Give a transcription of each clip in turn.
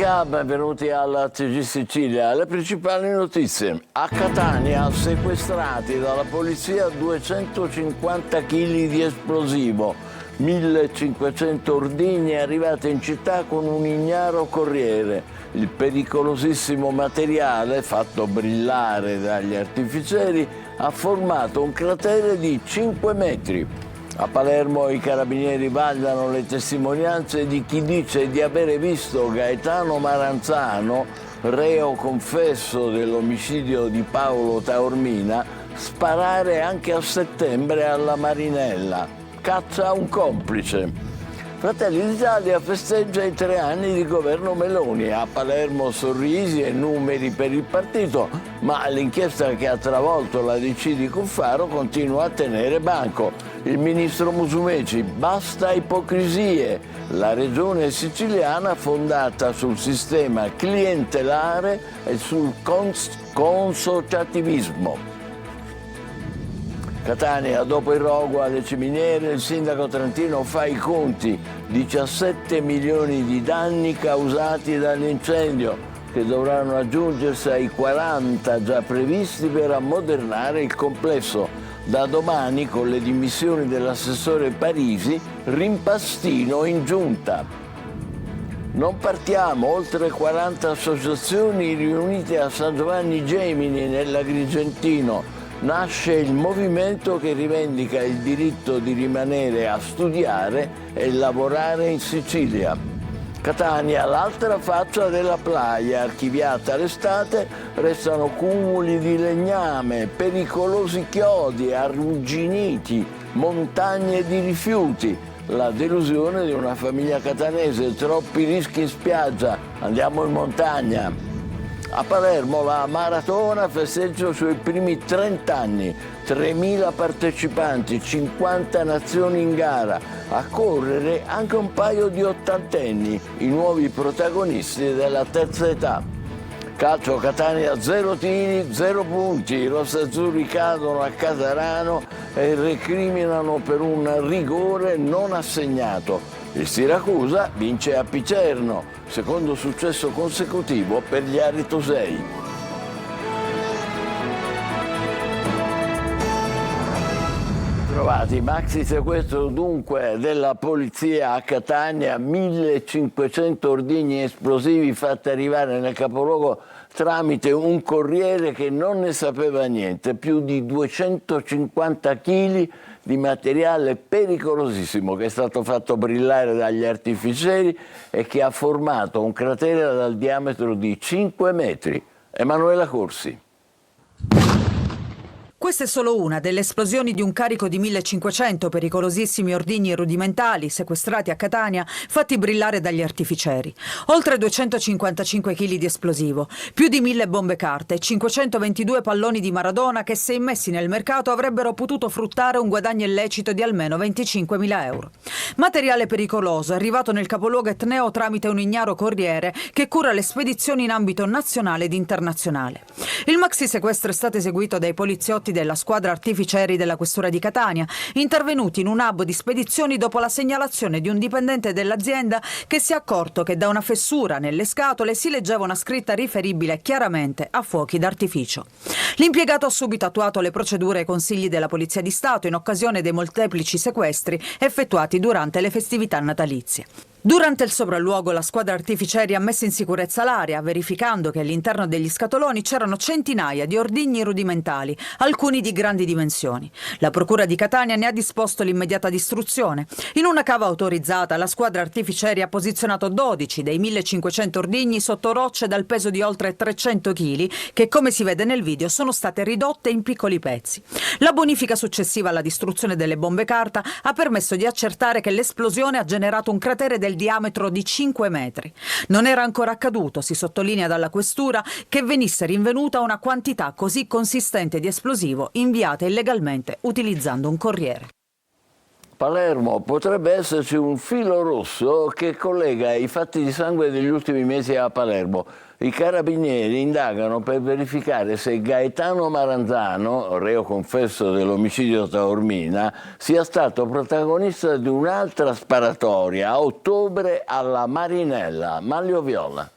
domenica, benvenuti alla TG Sicilia. Le principali notizie. A Catania sequestrati dalla polizia 250 kg di esplosivo, 1500 ordigni arrivati in città con un ignaro corriere. Il pericolosissimo materiale, fatto brillare dagli artificieri, ha formato un cratere di 5 metri. A Palermo i carabinieri vagliano le testimonianze di chi dice di avere visto Gaetano Maranzano, reo confesso dell'omicidio di Paolo Taormina, sparare anche a settembre alla Marinella. Caccia un complice. Fratelli d'Italia festeggia i 3 anni di governo Meloni. A Palermo sorrisi e numeri per il partito, ma l'inchiesta che ha travolto la DC di Cuffaro continua a tenere banco. Il ministro Musumeci: basta ipocrisie. La regione siciliana fondata sul sistema clientelare e sul consociativismo. Catania, dopo il rogo alle ciminiere, il sindaco trentino fa i conti. 17 milioni di danni causati dall'incendio, che dovranno aggiungersi ai 40 già previsti per ammodernare il complesso. Da domani, con le dimissioni dell'assessore Parisi, rimpastino in giunta. Non partiamo, oltre 40 associazioni riunite a San Giovanni Gemini nell'Agrigentino. Nasce il movimento che rivendica il diritto di rimanere a studiare e lavorare in Sicilia. Catania, l'altra faccia della playa, archiviata l'estate, restano cumuli di legname, pericolosi chiodi, arrugginiti, montagne di rifiuti. La delusione di una famiglia catanese, troppi rischi in spiaggia, andiamo in montagna. A Palermo la maratona festeggia i suoi primi 30 anni, 3.000 partecipanti, 50 nazioni in gara, a correre anche un paio di ottantenni, i nuovi protagonisti della terza età. Calcio Catania 0 tiri, 0 punti, i rossazzurri cadono a Casarano e recriminano per un rigore non assegnato. Il Siracusa vince a Picerno, secondo successo consecutivo per gli aritosei. Trovati, maxi sequestro dunque della polizia a Catania, 1500 ordigni esplosivi fatti arrivare nel capoluogo tramite un corriere che non ne sapeva niente, più di 250 kg di materiale pericolosissimo che è stato fatto brillare dagli artificieri e che ha formato un cratere dal diametro di 5 metri. Emanuela Corsi. Questa è solo una delle esplosioni di un carico di 1500 pericolosissimi ordigni rudimentali sequestrati a Catania, fatti brillare dagli artificieri. Oltre 255 kg di esplosivo, più di 1000 bombe carte e 522 palloni di Maradona che, se immessi nel mercato, avrebbero potuto fruttare un guadagno illecito di almeno 25.000 euro. Materiale pericoloso arrivato nel capoluogo etneo tramite un ignaro corriere che cura le spedizioni in ambito nazionale ed internazionale. Il maxi sequestro è stato eseguito dai poliziotti della squadra artificieri della questura di Catania, intervenuti in un hub di spedizioni dopo la segnalazione di un dipendente dell'azienda che si è accorto che da una fessura nelle scatole si leggeva una scritta riferibile chiaramente a fuochi d'artificio. L'impiegato ha subito attuato le procedure ai consigli della Polizia di Stato in occasione dei molteplici sequestri effettuati durante le festività natalizie. Durante il sopralluogo la squadra artificieri ha messo in sicurezza l'area, verificando che all'interno degli scatoloni c'erano centinaia di ordigni rudimentali, alcuni di grandi dimensioni. La Procura di Catania ne ha disposto l'immediata distruzione. In una cava autorizzata la squadra artificieri ha posizionato 12 dei 1500 ordigni sotto rocce dal peso di oltre 300 kg che, come si vede nel video, sono state ridotte in piccoli pezzi. La bonifica successiva alla distruzione delle bombe carta ha permesso di accertare che l'esplosione ha generato un cratere del diametro di 5 metri. Non era ancora accaduto, si sottolinea dalla questura, che venisse rinvenuta una quantità così consistente di esplosivo inviata illegalmente utilizzando un corriere. Palermo, potrebbe esserci un filo rosso che collega i fatti di sangue degli ultimi mesi a Palermo. I carabinieri indagano per verificare se Gaetano Maranzano, reo confesso dell'omicidio Taormina, sia stato protagonista di un'altra sparatoria a ottobre alla Marinella. Manlio Viola.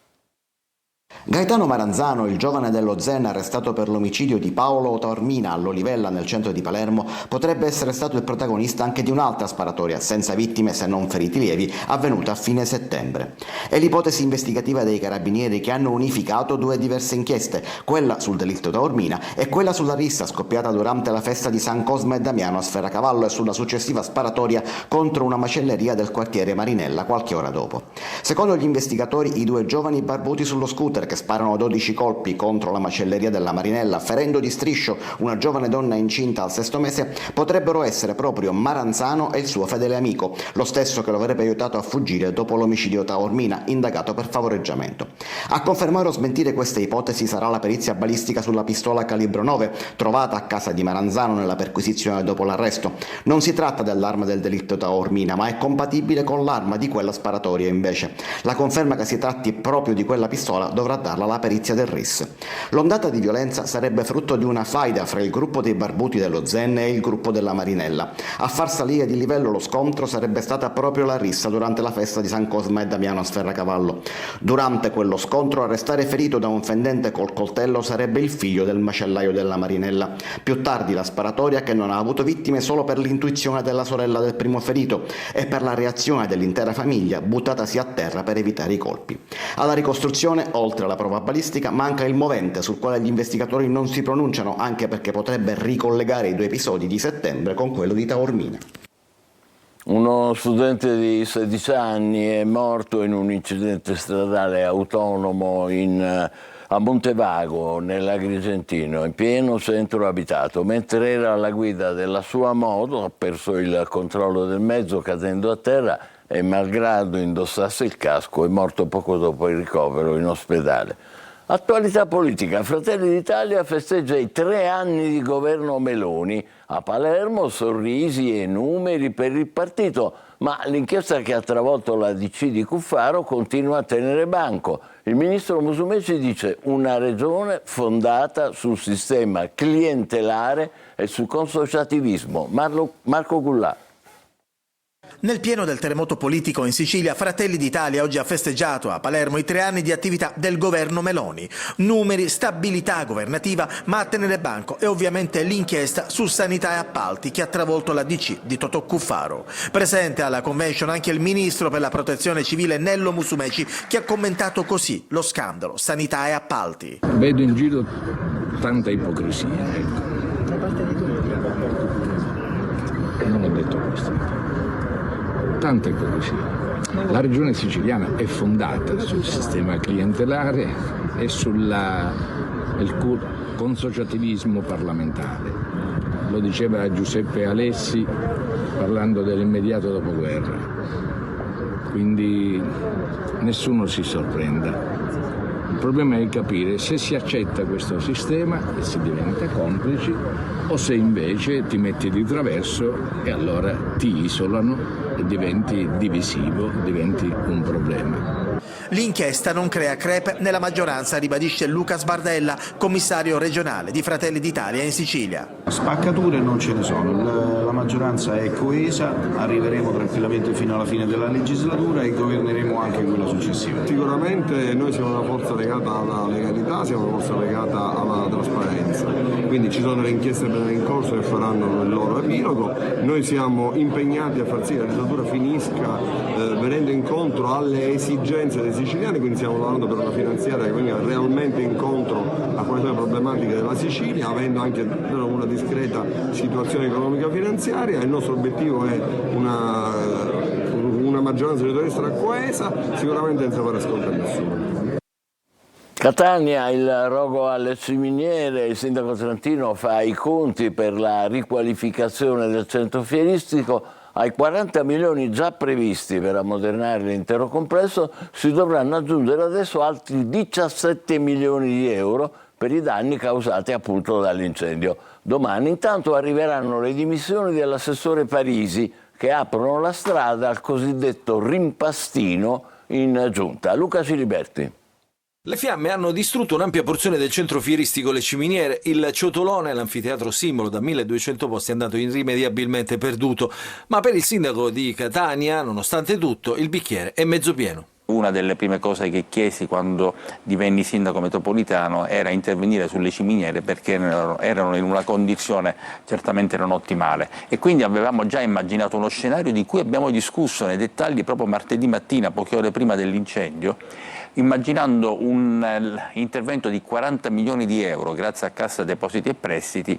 Gaetano Maranzano, il giovane dello Zen arrestato per l'omicidio di Paolo Taormina all'Olivella nel centro di Palermo, potrebbe essere stato il protagonista anche di un'altra sparatoria senza vittime se non feriti lievi avvenuta a fine settembre. È l'ipotesi investigativa dei carabinieri che hanno unificato due diverse inchieste, quella sul delitto Taormina e quella sulla rissa scoppiata durante la festa di San Cosma e Damiano a Sferacavallo e sulla successiva sparatoria contro una macelleria del quartiere Marinella qualche ora dopo. Secondo gli investigatori, i due giovani barbuti sullo scooter che sparano 12 colpi contro la macelleria della Marinella, ferendo di striscio una giovane donna incinta al 6° mese, potrebbero essere proprio Maranzano e il suo fedele amico, lo stesso che lo avrebbe aiutato a fuggire dopo l'omicidio Taormina, indagato per favoreggiamento. A confermare o smentire queste ipotesi sarà la perizia balistica sulla pistola calibro 9, trovata a casa di Maranzano nella perquisizione dopo l'arresto. Non si tratta dell'arma del delitto Taormina, ma è compatibile con l'arma di quella sparatoria invece. La conferma che si tratti proprio di quella pistola dovrà darla la perizia del RIS. L'ondata di violenza sarebbe frutto di una faida fra il gruppo dei barbuti dello Zen e il gruppo della Marinella. A far salire di livello lo scontro sarebbe stata proprio la rissa durante la festa di San Cosma e Damiano a Sferacavallo. Durante quello scontro a restare ferito da un fendente col coltello sarebbe il figlio del macellaio della Marinella. Più tardi la sparatoria, che non ha avuto vittime solo per l'intuizione della sorella del primo ferito e per la reazione dell'intera famiglia buttatasi a terra per evitare i colpi. Alla ricostruzione, oltre alla prova balistica, manca il movente sul quale gli investigatori non si pronunciano, anche perché potrebbe ricollegare i due episodi di settembre con quello di Taormina. Uno studente di 16 anni è morto in un incidente stradale autonomo a Montevago, nell'Agrigentino, in pieno centro abitato. Mentre era alla guida della sua moto, ha perso il controllo del mezzo cadendo a terra e, malgrado indossasse il casco, è morto poco dopo il ricovero in ospedale. Attualità politica. Fratelli d'Italia festeggia i 3 anni di governo Meloni. A Palermo sorrisi e numeri per il partito, ma l'inchiesta che ha travolto la DC di Cuffaro continua a tenere banco. Il ministro Musumeci dice una regione fondata sul sistema clientelare e sul consociativismo. Marco Gullà. Nel pieno del terremoto politico in Sicilia, Fratelli d'Italia oggi ha festeggiato a Palermo i 3 anni di attività del governo Meloni. Numeri, stabilità governativa, ma a tenere banco e ovviamente l'inchiesta su sanità e appalti che ha travolto la DC di Totò Cuffaro. Presente alla convention anche il ministro per la protezione civile Nello Musumeci, che ha commentato così lo scandalo sanità e appalti. Vedo in giro tanta ipocrisia, ecco. Da parte di tutti. Non ho detto questo. Tanta ipocrisia. La regione siciliana è fondata sul sistema clientelare e sul consociativismo parlamentare. Lo diceva Giuseppe Alessi parlando dell'immediato dopoguerra. Quindi nessuno si sorprenda. Il problema è capire se si accetta questo sistema e si diventa complici o se invece ti metti di traverso e allora ti isolano e diventi divisivo, diventi un problema. L'inchiesta non crea crepe nella maggioranza, ribadisce Luca Sbardella, commissario regionale di Fratelli d'Italia in Sicilia. Spaccature non ce ne sono, la maggioranza è coesa, arriveremo tranquillamente fino alla fine della legislatura e governeremo anche quella successiva. Sicuramente noi siamo una forza legata alla legalità, siamo una forza legata alla trasparenza, quindi ci sono le inchieste penali in corso che faranno il loro epilogo. Noi siamo impegnati a far sì che la legislatura finisca venendo incontro alle esigenze dei siciliani, quindi stiamo lavorando per una finanziaria che venga realmente incontro a quelle sono le problematiche della Sicilia, avendo anche una discreta situazione economica finanziaria. Il nostro obiettivo è una maggioranza di destra coesa, sicuramente senza fare sconto a nessuno. Catania, il rogo alle ciminiere, il sindaco trentino fa i conti per la riqualificazione del centro fieristico. Ai 40 milioni già previsti per ammodernare l'intero complesso si dovranno aggiungere adesso altri 17 milioni di euro per i danni causati appunto dall'incendio. Domani intanto arriveranno le dimissioni dell'assessore Parisi, che aprono la strada al cosiddetto rimpastino in giunta. Luca Ciliberti. Le fiamme hanno distrutto un'ampia porzione del centro fieristico Le Ciminiere. Il ciotolone, l'anfiteatro simbolo da 1200 posti, è andato irrimediabilmente perduto. Ma per il sindaco di Catania, nonostante tutto, il bicchiere è mezzo pieno. Una delle prime cose che chiesi quando divenni sindaco metropolitano era intervenire sulle ciminiere, perché erano in una condizione certamente non ottimale, e quindi avevamo già immaginato uno scenario di cui abbiamo discusso nei dettagli proprio martedì mattina, poche ore prima dell'incendio, immaginando un intervento di 40 milioni di euro grazie a Cassa Depositi e Prestiti.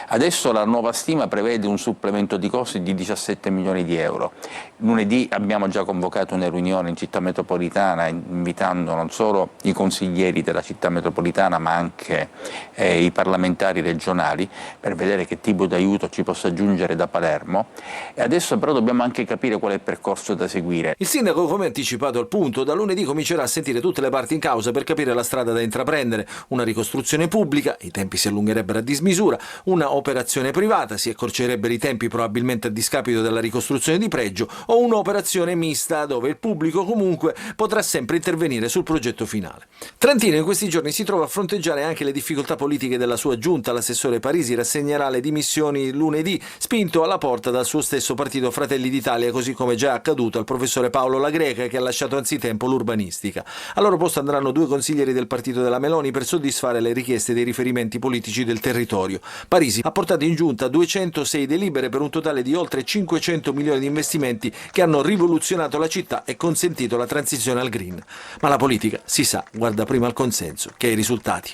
Adesso la nuova stima prevede un supplemento di costi di 17 milioni di euro. Lunedì abbiamo già convocato una riunione in città metropolitana, invitando non solo i consiglieri della città metropolitana ma anche i parlamentari regionali, per vedere che tipo di aiuto ci possa giungere da Palermo, e adesso però dobbiamo anche capire qual è il percorso da seguire. Il sindaco, come anticipato al punto, da lunedì comincerà a sentire tutte le parti in causa per capire la strada da intraprendere: una ricostruzione pubblica, i tempi si allungherebbero a dismisura, una operazione privata, si accorcerebbero i tempi probabilmente a discapito della ricostruzione di pregio, o un'operazione mista dove il pubblico comunque potrà sempre intervenire sul progetto finale. Trentino in questi giorni si trova a fronteggiare anche le difficoltà politiche della sua giunta. L'assessore Parisi rassegnerà le dimissioni lunedì, spinto alla porta dal suo stesso partito Fratelli d'Italia, così come già accaduto al professore Paolo La Greca, che ha lasciato anzitempo l'urbanistica. Al loro posto andranno 2 consiglieri del partito della Meloni per soddisfare le richieste dei riferimenti politici del territorio. Parisi ha portato in giunta 206 delibere per un totale di oltre 500 milioni di investimenti che hanno rivoluzionato la città e consentito la transizione al green. Ma la politica, si sa, guarda prima al consenso che ai risultati.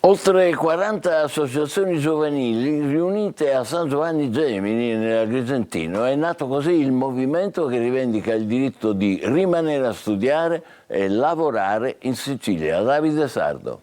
Oltre 40 associazioni giovanili riunite a San Giovanni Gemini, nell'Agrigentino, è nato così il movimento che rivendica il diritto di rimanere a studiare e lavorare in Sicilia. Davide Sardo.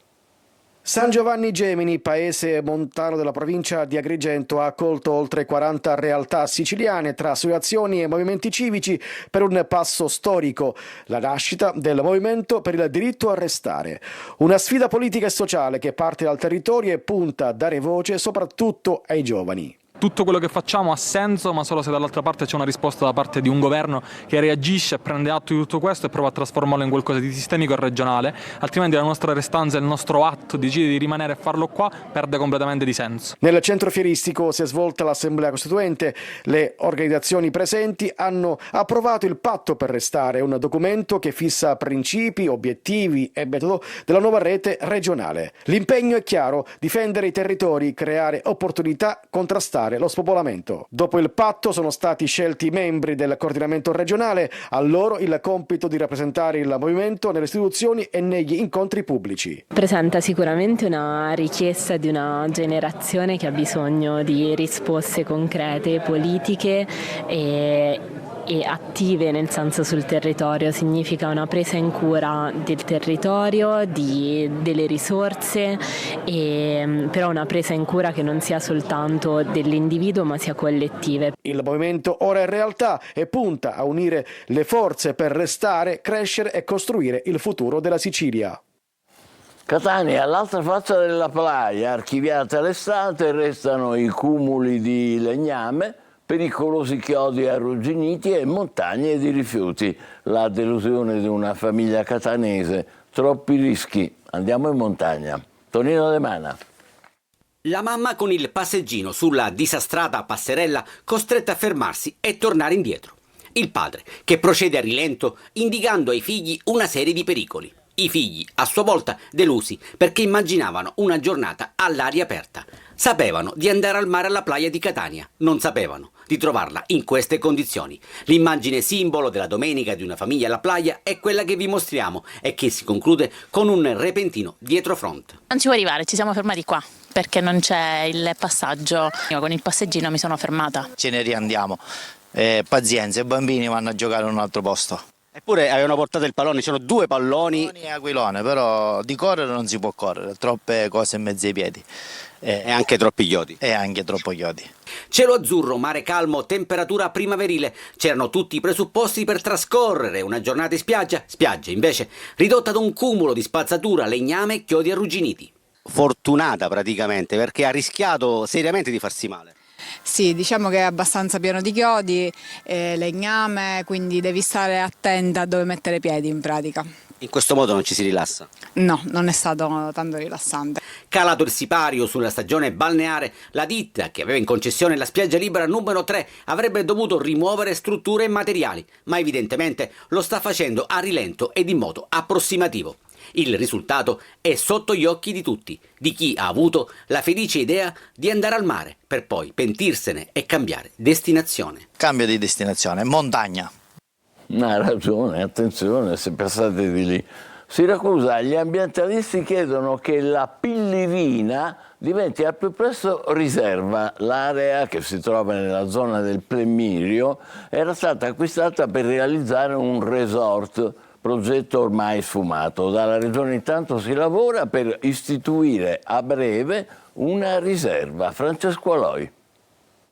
San Giovanni Gemini, paese montano della provincia di Agrigento, ha accolto oltre 40 realtà siciliane tra associazioni e movimenti civici per un passo storico, la nascita del movimento per il diritto a restare. Una sfida politica e sociale che parte dal territorio e punta a dare voce soprattutto ai giovani. Tutto quello che facciamo ha senso, ma solo se dall'altra parte c'è una risposta da parte di un governo che reagisce, prende atto di tutto questo e prova a trasformarlo in qualcosa di sistemico e regionale, altrimenti la nostra restanza, il nostro atto, decide di rimanere e farlo qua, perde completamente di senso. Nel centro fieristico si è svolta l'Assemblea Costituente. Le organizzazioni presenti hanno approvato il Patto per Restare, un documento che fissa principi, obiettivi e metodo della nuova rete regionale. L'impegno è chiaro: difendere i territori, creare opportunità, contrastare lo spopolamento. Dopo il patto sono stati scelti i membri del coordinamento regionale, a loro il compito di rappresentare il movimento nelle istituzioni e negli incontri pubblici. Presenta sicuramente una richiesta di una generazione che ha bisogno di risposte concrete, politiche e attive, nel senso sul territorio. Significa una presa in cura del territorio, delle risorse, però una presa in cura che non sia soltanto dell'individuo ma sia collettive. Il movimento ora è realtà e punta a unire le forze per restare, crescere e costruire il futuro della Sicilia. Catania, all'altra faccia della playa, archiviata l'estate, restano i cumuli di legname, pericolosi chiodi arrugginiti e montagne di rifiuti. La delusione di una famiglia catanese. Troppi rischi. Andiamo in montagna. Tonino De Mana. La mamma con il passeggino sulla disastrata passerella, costretta a fermarsi e tornare indietro. Il padre che procede a rilento, indicando ai figli una serie di pericoli. I figli, a sua volta, delusi perché immaginavano una giornata all'aria aperta. Sapevano di andare al mare alla playa di Catania, non sapevano di trovarla in queste condizioni. L'immagine simbolo della domenica di una famiglia alla playa è quella che vi mostriamo e che si conclude con un repentino dietrofront. Non ci può arrivare, ci siamo fermati qua perché non c'è il passaggio. Io con il passeggino mi sono fermata. Ce ne riandiamo, pazienza, i bambini vanno a giocare in un altro posto. Eppure avevano portato il pallone, sono 2 palloni. Palloni e aquilone, però di correre non si può correre, troppe cose in mezzo ai piedi. E anche troppi chiodi. E anche troppo chiodi. Cielo azzurro, mare calmo, temperatura primaverile. C'erano tutti i presupposti per trascorrere una giornata in spiaggia. Spiaggia, invece, ridotta ad un cumulo di spazzatura, legname e chiodi arrugginiti. Fortunata praticamente, perché ha rischiato seriamente di farsi male. Sì, diciamo che è abbastanza pieno di chiodi, legname, quindi devi stare attenta a dove mettere piedi in pratica. In questo modo non ci si rilassa? No, non è stato tanto rilassante. Calato il sipario sulla stagione balneare, la ditta che aveva in concessione la spiaggia libera numero 3 avrebbe dovuto rimuovere strutture e materiali, ma evidentemente lo sta facendo a rilento ed in modo approssimativo. Il risultato è sotto gli occhi di tutti, di chi ha avuto la felice idea di andare al mare per poi pentirsene e cambiare destinazione. Cambio di destinazione, montagna. Ha ragione, attenzione, se passate di lì. Siracusa, gli ambientalisti chiedono che la Pillirina diventi al più presto riserva. L'area, che si trova nella zona del Plemirio, era stata acquistata per realizzare un resort, progetto ormai sfumato. Dalla Regione intanto si lavora per istituire a breve una riserva. Francesco Aloi.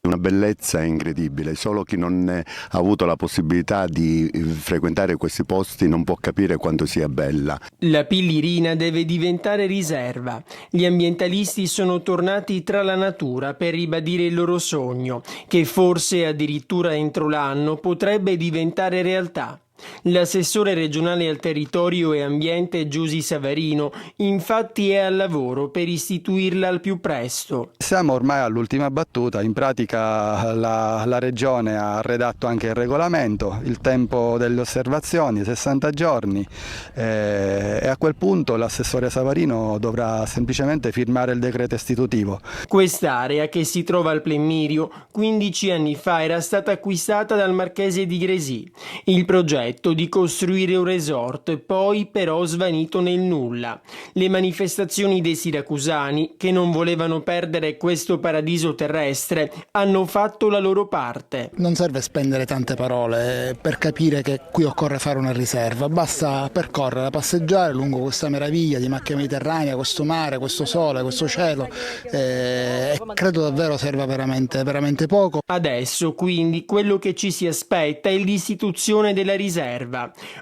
Una bellezza incredibile, solo chi non ha avuto la possibilità di frequentare questi posti non può capire quanto sia bella. La Pillirina deve diventare riserva. Gli ambientalisti sono tornati tra la natura per ribadire il loro sogno, che forse addirittura entro l'anno potrebbe diventare realtà. L'assessore regionale al territorio e ambiente Giusy Savarino infatti è al lavoro per istituirla al più presto. Siamo ormai all'ultima battuta, in pratica la regione ha redatto anche il regolamento, il tempo delle osservazioni 60 giorni e a quel punto l'assessore Savarino dovrà semplicemente firmare il decreto istitutivo. Quest'area, che si trova al Plemirio, 15 anni fa era stata acquistata dal marchese di Gresì. Il progetto di costruire un resort, poi però svanito nel nulla. Le manifestazioni dei siracusani, che non volevano perdere questo paradiso terrestre, hanno fatto la loro parte. Non serve spendere tante parole per capire che qui occorre fare una riserva, basta percorrere, passeggiare lungo questa meraviglia di macchia mediterranea, questo mare, questo sole, questo cielo, e credo davvero serva veramente poco. Adesso quindi quello che ci si aspetta è l'istituzione della riserva,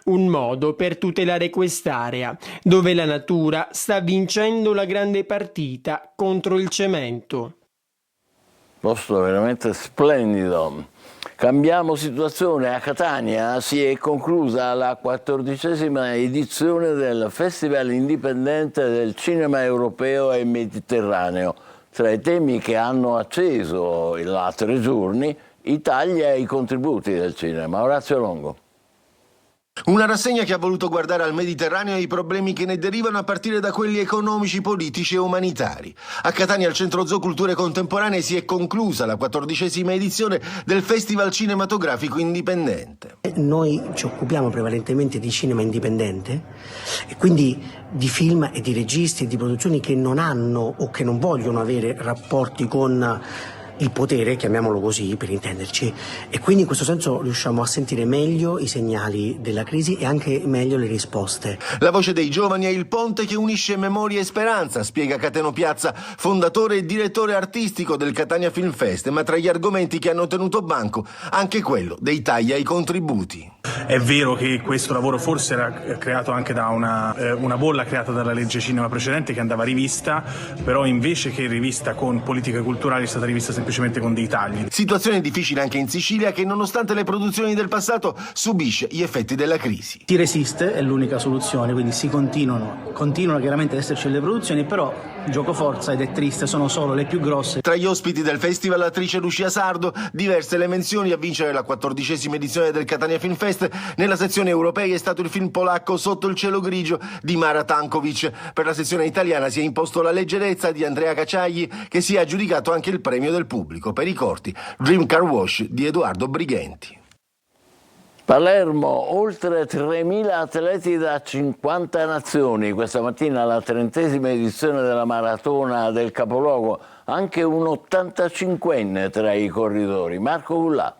un modo per tutelare quest'area, dove la natura sta vincendo la grande partita contro il cemento. Posto veramente splendido. Cambiamo situazione. A Catania si è conclusa la 14ª edizione del Festival Indipendente del Cinema Europeo e Mediterraneo. Tra i temi che hanno acceso i 3 giorni, Italia e i contributi del cinema. Orazio Longo. Una rassegna che ha voluto guardare al Mediterraneo e ai problemi che ne derivano a partire da quelli economici, politici e umanitari. A Catania, al Centro Zoo Culture Contemporanee, si è conclusa la 14ª edizione del Festival Cinematografico Indipendente. Noi ci occupiamo prevalentemente di cinema indipendente e quindi di film e di registi e di produzioni che non hanno o che non vogliono avere rapporti con il potere, chiamiamolo così per intenderci, e quindi in questo senso riusciamo a sentire meglio i segnali della crisi e anche meglio le risposte. La voce dei giovani è il ponte che unisce memoria e speranza, spiega Cateno Piazza, fondatore e direttore artistico del Catania Film Fest, ma tra gli argomenti che hanno tenuto banco anche quello dei tagli ai contributi. È vero che questo lavoro forse era creato anche da una bolla creata dalla legge cinema precedente che andava rivista, però invece che rivista con politiche culturali è stata rivista semplicemente con dei tagli. Situazione difficile anche in Sicilia, che nonostante le produzioni del passato subisce gli effetti della crisi. Si resiste, è l'unica soluzione, quindi continuano chiaramente ad esserci le produzioni, però gioco forza ed è triste, sono solo le più grosse. Tra gli ospiti del festival l'attrice Lucia Sardo, diverse le menzioni. A vincere la 14ª edizione del Catania Film Fest nella sezione europei è stato il film polacco Sotto il cielo grigio di Mara Tankovic. Per la sezione italiana si è imposto La leggerezza di Andrea Cacciagli, che si è aggiudicato anche il premio del pubblico. Per i corti, Dream Car Wash di Edoardo Brighenti. Palermo, oltre 3.000 atleti da 50 nazioni. Questa mattina la 30ª edizione della maratona del capoluogo, anche un 85enne tra i corridori. Marco Gullà.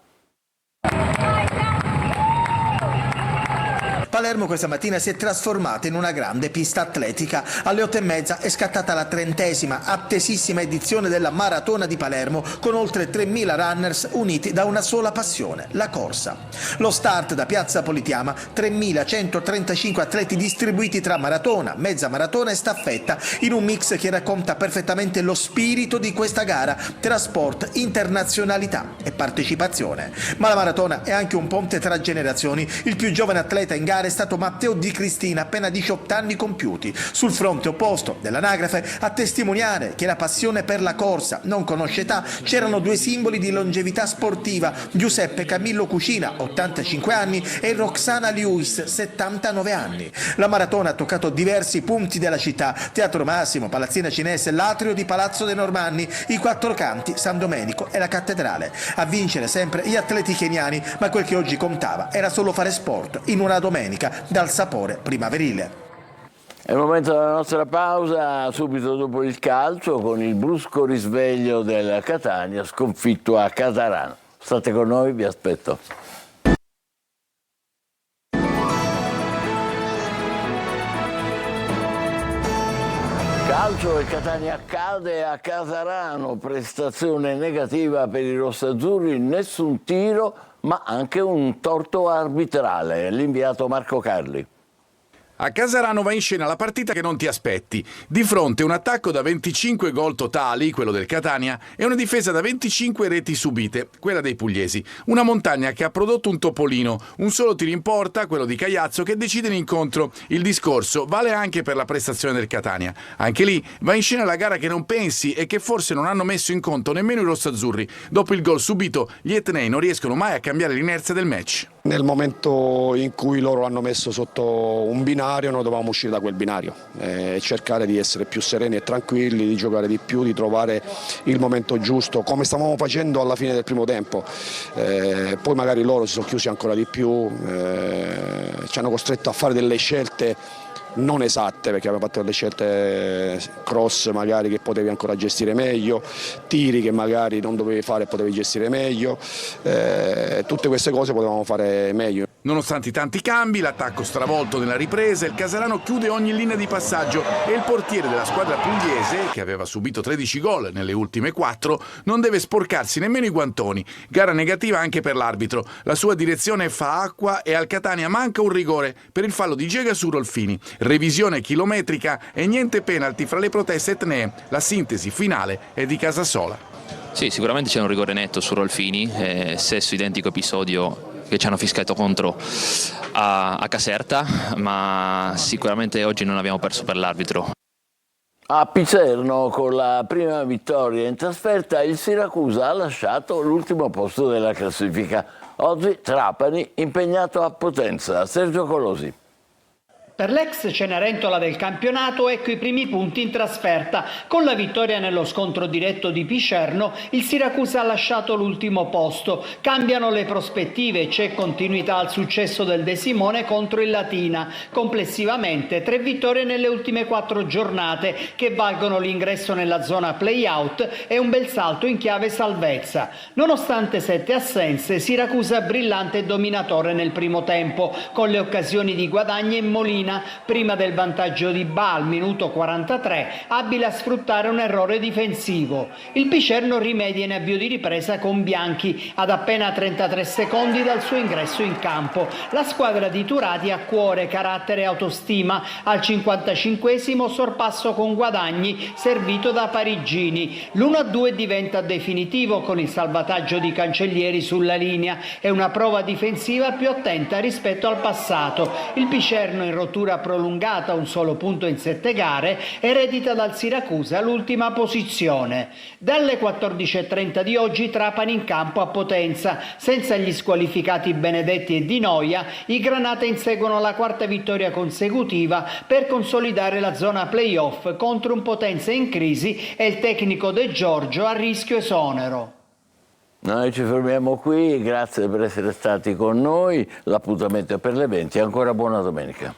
Palermo questa mattina si è trasformata in una grande pista atletica. Alle 8:30 è scattata la 30ª, attesissima edizione della Maratona di Palermo, con oltre 3.000 runners uniti da una sola passione, la corsa. Lo start da Piazza Politeama, 3.135 atleti distribuiti tra maratona, mezza maratona e staffetta, in un mix che racconta perfettamente lo spirito di questa gara tra sport, internazionalità e partecipazione. Ma la maratona è anche un ponte tra generazioni. Il più giovane atleta in gara l'arrestato Matteo Di Cristina, appena 18 anni compiuti, sul fronte opposto dell'anagrafe, a testimoniare che la passione per la corsa non conosce età. C'erano due simboli di longevità sportiva: Giuseppe Camillo Cucina, 85 anni, e Roxana Lewis, 79 anni. La maratona ha toccato diversi punti della città: Teatro Massimo, Palazzina Cinese, l'atrio di Palazzo dei Normanni, i Quattro Canti, San Domenico e la cattedrale. A vincere sempre gli atleti keniani, ma quel che oggi contava era solo fare sport in una domenica dal sapore primaverile. È il momento della nostra pausa, subito dopo il calcio, con il brusco risveglio del Catania sconfitto a Catarano. State con noi, vi aspetto. Calcio, e Catania cade a Catarano, prestazione negativa per i rossazzurri, nessun tiro ma anche un torto arbitrale. L'inviato Marco Carli. A Casarano va in scena la partita che non ti aspetti. Di fronte un attacco da 25 gol totali, quello del Catania, e una difesa da 25 reti subite, quella dei pugliesi. Una montagna che ha prodotto un topolino, un solo tiro in porta, quello di Cagliazzo, che decide l'incontro. Il discorso vale anche per la prestazione del Catania. Anche lì va in scena la gara che non pensi e che forse non hanno messo in conto nemmeno i rossazzurri. Dopo il gol subito, gli etnei non riescono mai a cambiare l'inerzia del match. Nel momento in cui loro hanno messo sotto un binario, noi dovevamo uscire da quel binario e cercare di essere più sereni e tranquilli, di giocare di più, di trovare il momento giusto, come stavamo facendo alla fine del primo tempo. Poi magari loro si sono chiusi ancora di più, ci hanno costretto a fare delle scelte non esatte, perché aveva fatto delle scelte cross magari che potevi ancora gestire meglio, tiri che magari non dovevi fare e potevi gestire meglio, tutte queste cose potevamo fare meglio. Nonostante i tanti cambi, l'attacco stravolto nella ripresa, il Casarano chiude ogni linea di passaggio e il portiere della squadra pugliese, che aveva subito 13 gol nelle ultime 4, non deve sporcarsi nemmeno i guantoni. Gara negativa anche per l'arbitro. La sua direzione fa acqua e al Catania manca un rigore per il fallo di Gega su Rolfini. Revisione chilometrica e niente penalty fra le proteste etnee. La sintesi finale è di Casasola. Sì, sicuramente c'è un rigore netto su Rolfini, stesso identico episodio che ci hanno fischiato contro a Caserta, ma sicuramente oggi non abbiamo perso per l'arbitro. A Picerno, con la prima vittoria in trasferta, il Siracusa ha lasciato l'ultimo posto della classifica. Oggi Trapani impegnato a Potenza. Sergio Colosi. Per l'ex Cenerentola del campionato, ecco i primi punti in trasferta. Con la vittoria nello scontro diretto di Picerno, il Siracusa ha lasciato l'ultimo posto. Cambiano le prospettive e c'è continuità al successo del De Simone contro il Latina. Complessivamente 3 vittorie nelle ultime 4 giornate che valgono l'ingresso nella zona play-out e un bel salto in chiave salvezza. Nonostante 7 assenze, Siracusa brillante e dominatore nel primo tempo, con le occasioni di Guadagni e Molina, prima del vantaggio di Ba al minuto 43, abile a sfruttare un errore difensivo. Il Picerno rimedia in avvio di ripresa con Bianchi ad appena 33 secondi dal suo ingresso in campo. La squadra di Turati ha cuore, carattere e autostima. Al 55esimo sorpasso con Guadagni servito da Parigini. L'1-2 diventa definitivo con il salvataggio di Cancellieri sulla linea e una prova difensiva più attenta rispetto al passato. Il Picerno in rottura prolungata, un solo punto in 7 gare, eredita dal Siracusa l'ultima posizione. Dalle 14:30 di oggi Trapani in campo a Potenza. Senza gli squalificati Benedetti e Di Noia, i Granata inseguono la 4ª vittoria consecutiva per consolidare la zona playoff contro un Potenza in crisi e il tecnico De Giorgio a rischio esonero. Noi ci fermiamo qui, grazie per essere stati con noi, l'appuntamento è per le 20, ancora buona domenica.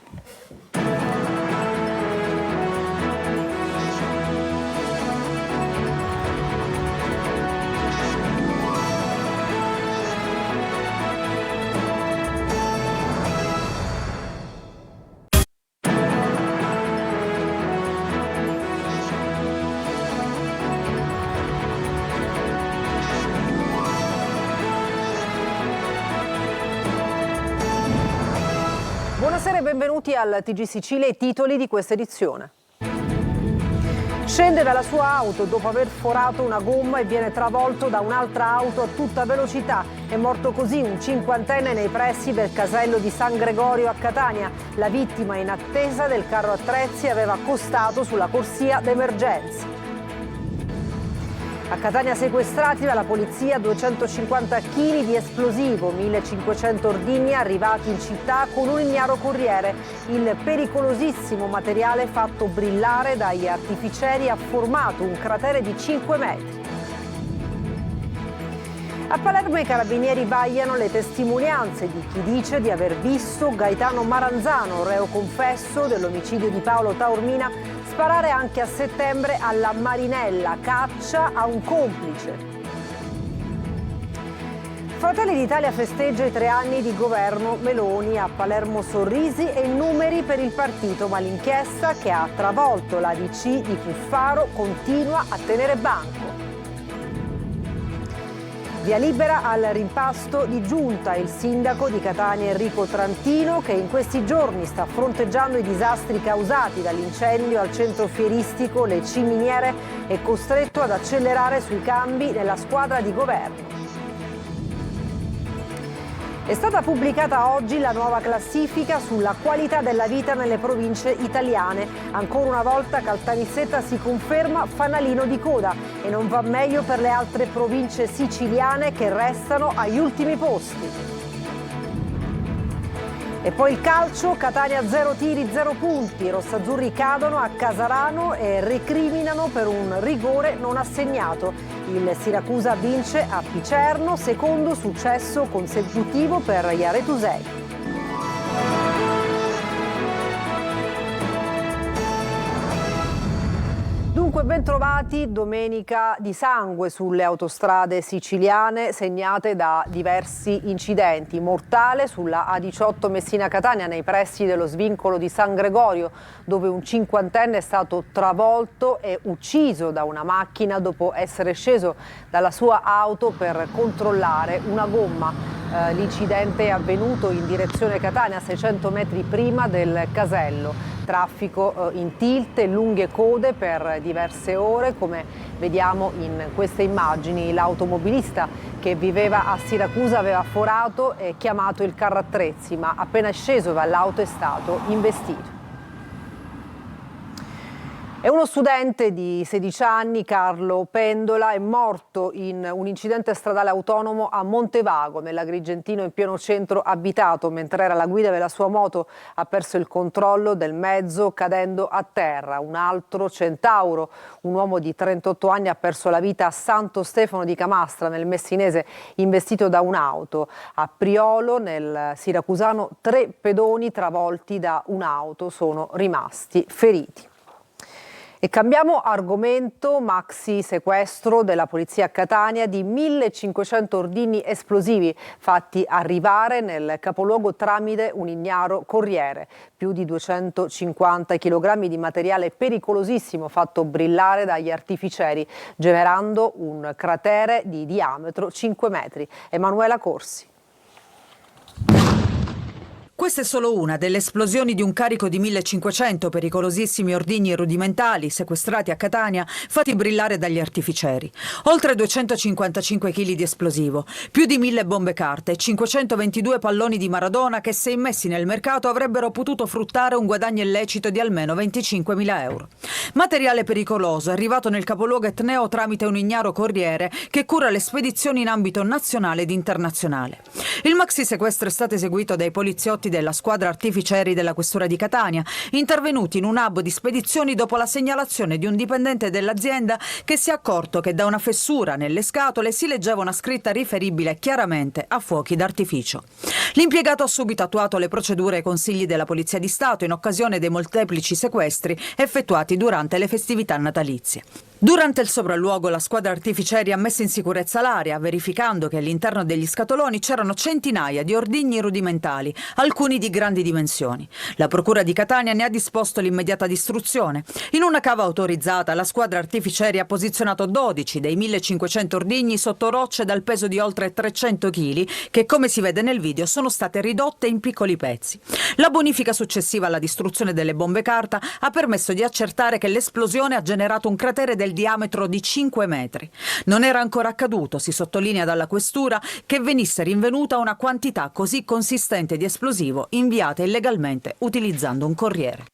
Buonasera e benvenuti al TG Sicilia, i titoli di questa edizione. Scende dalla sua auto dopo aver forato una gomma e viene travolto da un'altra auto a tutta velocità. È morto così un cinquantenne nei pressi del casello di San Gregorio a Catania. La vittima, in attesa del carro attrezzi, aveva accostato sulla corsia d'emergenza. A Catania sequestrati dalla polizia 250 kg di esplosivo, 1500 ordigni arrivati in città con un ignaro corriere. Il pericolosissimo materiale fatto brillare dagli artificieri ha formato un cratere di 5 metri. A Palermo i carabinieri vagliano le testimonianze di chi dice di aver visto Gaetano Maranzano, reo confesso dell'omicidio di Paolo Taormina, sparare anche a settembre alla Marinella, caccia a un complice. Fratelli d'Italia festeggia i 3 anni di governo Meloni, a Palermo sorrisi e numeri per il partito, ma l'inchiesta che ha travolto la DC di Cuffaro continua a tenere banco. Via libera al rimpasto di giunta. Il sindaco di Catania Enrico Trantino, che in questi giorni sta fronteggiando i disastri causati dall'incendio al centro fieristico Le Ciminiere, è costretto ad accelerare sui cambi nella squadra di governo. È stata pubblicata oggi la nuova classifica sulla qualità della vita nelle province italiane. Ancora una volta Caltanissetta si conferma fanalino di coda e non va meglio per le altre province siciliane che restano agli ultimi posti. E poi il calcio, Catania 0 tiri, 0 punti. I rossazzurri cadono a Casarano e recriminano per un rigore non assegnato. Il Siracusa vince a Picerno, secondo successo consecutivo per gli aretusei. Dunque bentrovati, domenica di sangue sulle autostrade siciliane segnate da diversi incidenti. Mortale sulla A18 Messina-Catania nei pressi dello svincolo di San Gregorio, dove un cinquantenne è stato travolto e ucciso da una macchina dopo essere sceso dalla sua auto per controllare una gomma. L'incidente è avvenuto in direzione Catania, 600 metri prima del casello. Traffico in tilt e lunghe code per diverse ore, come vediamo in queste immagini. L'automobilista che viveva a Siracusa aveva forato e chiamato il carro attrezzi, ma appena sceso dall'auto è stato investito. E uno studente di 16 anni, Carlo Pendola, è morto in un incidente stradale autonomo a Montevago, nell'Agrigentino, in pieno centro abitato. Mentre era alla guida della sua moto ha perso il controllo del mezzo cadendo a terra. Un altro Centauro, un uomo di 38 anni, ha perso la vita a Santo Stefano di Camastra, nel Messinese, investito da un'auto. A Priolo, nel siracusano, 3 pedoni travolti da un'auto sono rimasti feriti. E cambiamo argomento, maxi sequestro della polizia a Catania di 1500 ordigni esplosivi fatti arrivare nel capoluogo tramite un ignaro corriere. Più di 250 kg di materiale pericolosissimo fatto brillare dagli artificieri, generando un cratere di diametro 5 metri. Emanuela Corsi. Questa è solo una delle esplosioni di un carico di 1500 pericolosissimi ordigni rudimentali sequestrati a Catania, fatti brillare dagli artificieri. Oltre 255 kg di esplosivo, più di 1000 bombe carte e 522 palloni di Maradona che, se immessi nel mercato, avrebbero potuto fruttare un guadagno illecito di almeno 25.000 euro. Materiale pericoloso arrivato nel capoluogo etneo tramite un ignaro corriere che cura le spedizioni in ambito nazionale ed internazionale. Il maxi sequestro è stato eseguito dai poliziotti della squadra artificieri della questura di Catania, intervenuti in un hub di spedizioni dopo la segnalazione di un dipendente dell'azienda che si è accorto che da una fessura nelle scatole si leggeva una scritta riferibile chiaramente a fuochi d'artificio. L'impiegato ha subito attuato le procedure ai consigli della Polizia di Stato in occasione dei molteplici sequestri effettuati durante le festività natalizie. Durante il sopralluogo la squadra artificieri ha messo in sicurezza l'area, verificando che all'interno degli scatoloni c'erano centinaia di ordigni rudimentali, alcuni di grandi dimensioni. La Procura di Catania ne ha disposto l'immediata distruzione. In una cava autorizzata la squadra artificieri ha posizionato 12 dei 1500 ordigni sotto rocce dal peso di oltre 300 kg che, come si vede nel video, sono state ridotte in piccoli pezzi. La bonifica successiva alla distruzione delle bombe carta ha permesso di accertare che l'esplosione ha generato un cratere del diametro di 5 metri. Non era ancora accaduto, si sottolinea dalla questura, che venisse rinvenuta una quantità così consistente di esplosivo inviata illegalmente utilizzando un corriere.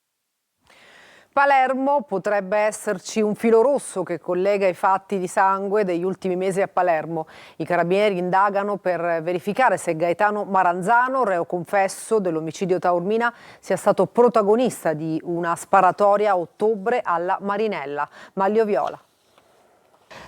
Palermo, potrebbe esserci un filo rosso che collega i fatti di sangue degli ultimi mesi a Palermo. I carabinieri indagano per verificare se Gaetano Maranzano, reo confesso dell'omicidio Taormina, sia stato protagonista di una sparatoria a ottobre alla Marinella. Maglio Viola.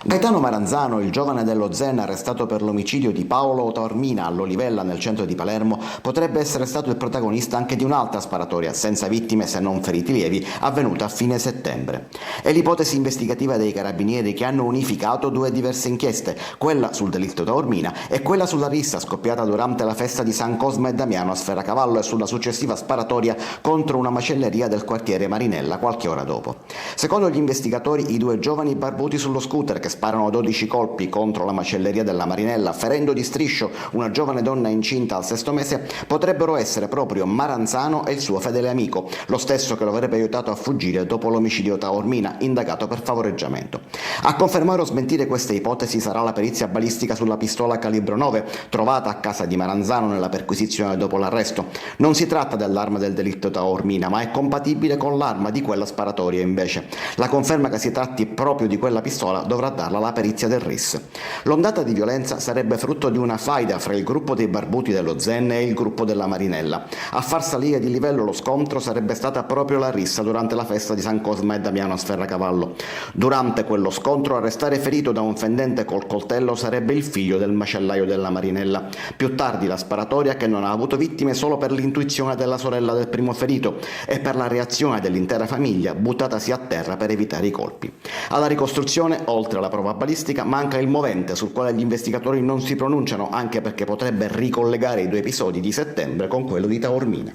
Gaetano Maranzano, il giovane dello Zen arrestato per l'omicidio di Paolo Taormina all'Olivella nel centro di Palermo, potrebbe essere stato il protagonista anche di un'altra sparatoria senza vittime se non feriti lievi avvenuta a fine settembre. È l'ipotesi investigativa dei carabinieri che hanno unificato due diverse inchieste, quella sul delitto Taormina e quella sulla rissa scoppiata durante la festa di San Cosma e Damiano a Sferacavallo e sulla successiva sparatoria contro una macelleria del quartiere Marinella qualche ora dopo. Secondo gli investigatori, i due giovani barbuti sullo scooter che sparano 12 colpi contro la macelleria della Marinella, ferendo di striscio una giovane donna incinta al 6° mese, potrebbero essere proprio Maranzano e il suo fedele amico, lo stesso che lo avrebbe aiutato a fuggire dopo l'omicidio Taormina, indagato per favoreggiamento. A confermare o smentire queste ipotesi sarà la perizia balistica sulla pistola calibro 9, trovata a casa di Maranzano nella perquisizione dopo l'arresto. Non si tratta dell'arma del delitto Taormina, ma è compatibile con l'arma di quella sparatoria invece. La conferma che si tratti proprio di quella pistola dovrà darla la perizia del RIS. L'ondata di violenza sarebbe frutto di una faida fra il gruppo dei barbuti dello Zen e il gruppo della Marinella. A far salire di livello lo scontro sarebbe stata proprio la rissa durante la festa di San Cosma e Damiano a Sferacavallo. Durante quello scontro a restare ferito da un fendente col coltello sarebbe il figlio del macellaio della Marinella. Più tardi la sparatoria, che non ha avuto vittime solo per l'intuizione della sorella del primo ferito e per la reazione dell'intera famiglia buttatasi a terra per evitare i colpi. Alla ricostruzione, oltre alla prova balistica, manca il movente sul quale gli investigatori non si pronunciano, anche perché potrebbe ricollegare i due episodi di settembre con quello di Taormina.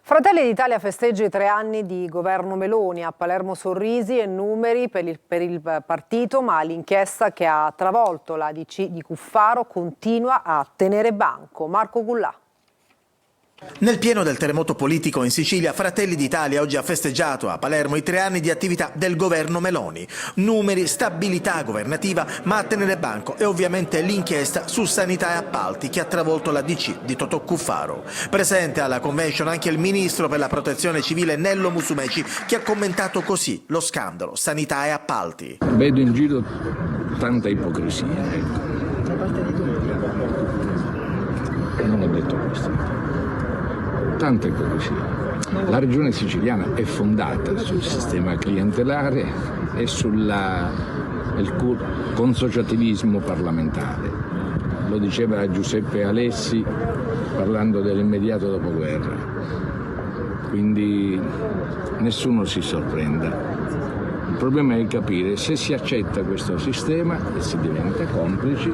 Fratelli d'Italia festeggia i 3 anni di governo Meloni. A Palermo sorrisi e numeri per il partito, ma l'inchiesta che ha travolto la DC di Cuffaro continua a tenere banco. Marco Gullà. Nel pieno del terremoto politico in Sicilia, Fratelli d'Italia oggi ha festeggiato a Palermo i 3 anni di attività del governo Meloni. Numeri, stabilità governativa, ma a tenere banco e ovviamente l'inchiesta su sanità e appalti che ha travolto la DC di Totò Cuffaro. Presente alla convention anche il ministro per la protezione civile Nello Musumeci, che ha commentato così lo scandalo sanità e appalti. Vedo in giro tanta ipocrisia. Non ho detto questo. Tanta ipocrisia. La regione siciliana è fondata sul sistema clientelare e sul consociativismo parlamentare. Lo diceva Giuseppe Alessi parlando dell'immediato dopoguerra. Quindi nessuno si sorprenda. Il problema è capire se si accetta questo sistema e si diventa complici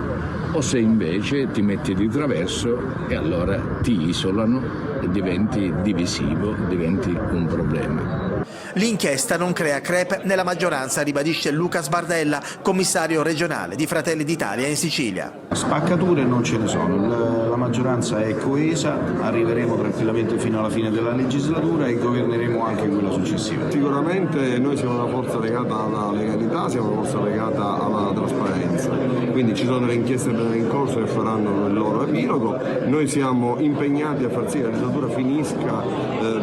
o se invece ti metti di traverso e allora ti isolano e diventi divisivo, diventi un problema. L'inchiesta non crea crepe nella maggioranza, ribadisce Luca Sbardella, commissario regionale di Fratelli d'Italia in Sicilia. Spaccature non ce ne sono, la maggioranza è coesa, arriveremo tranquillamente fino alla fine della legislatura e governeremo anche quella successiva. Sicuramente noi siamo una forza legata alla legalità, siamo una forza legata alla trasparenza, quindi ci sono le inchieste in corso che faranno il loro epilogo. Noi siamo impegnati a far sì che la legislatura finisca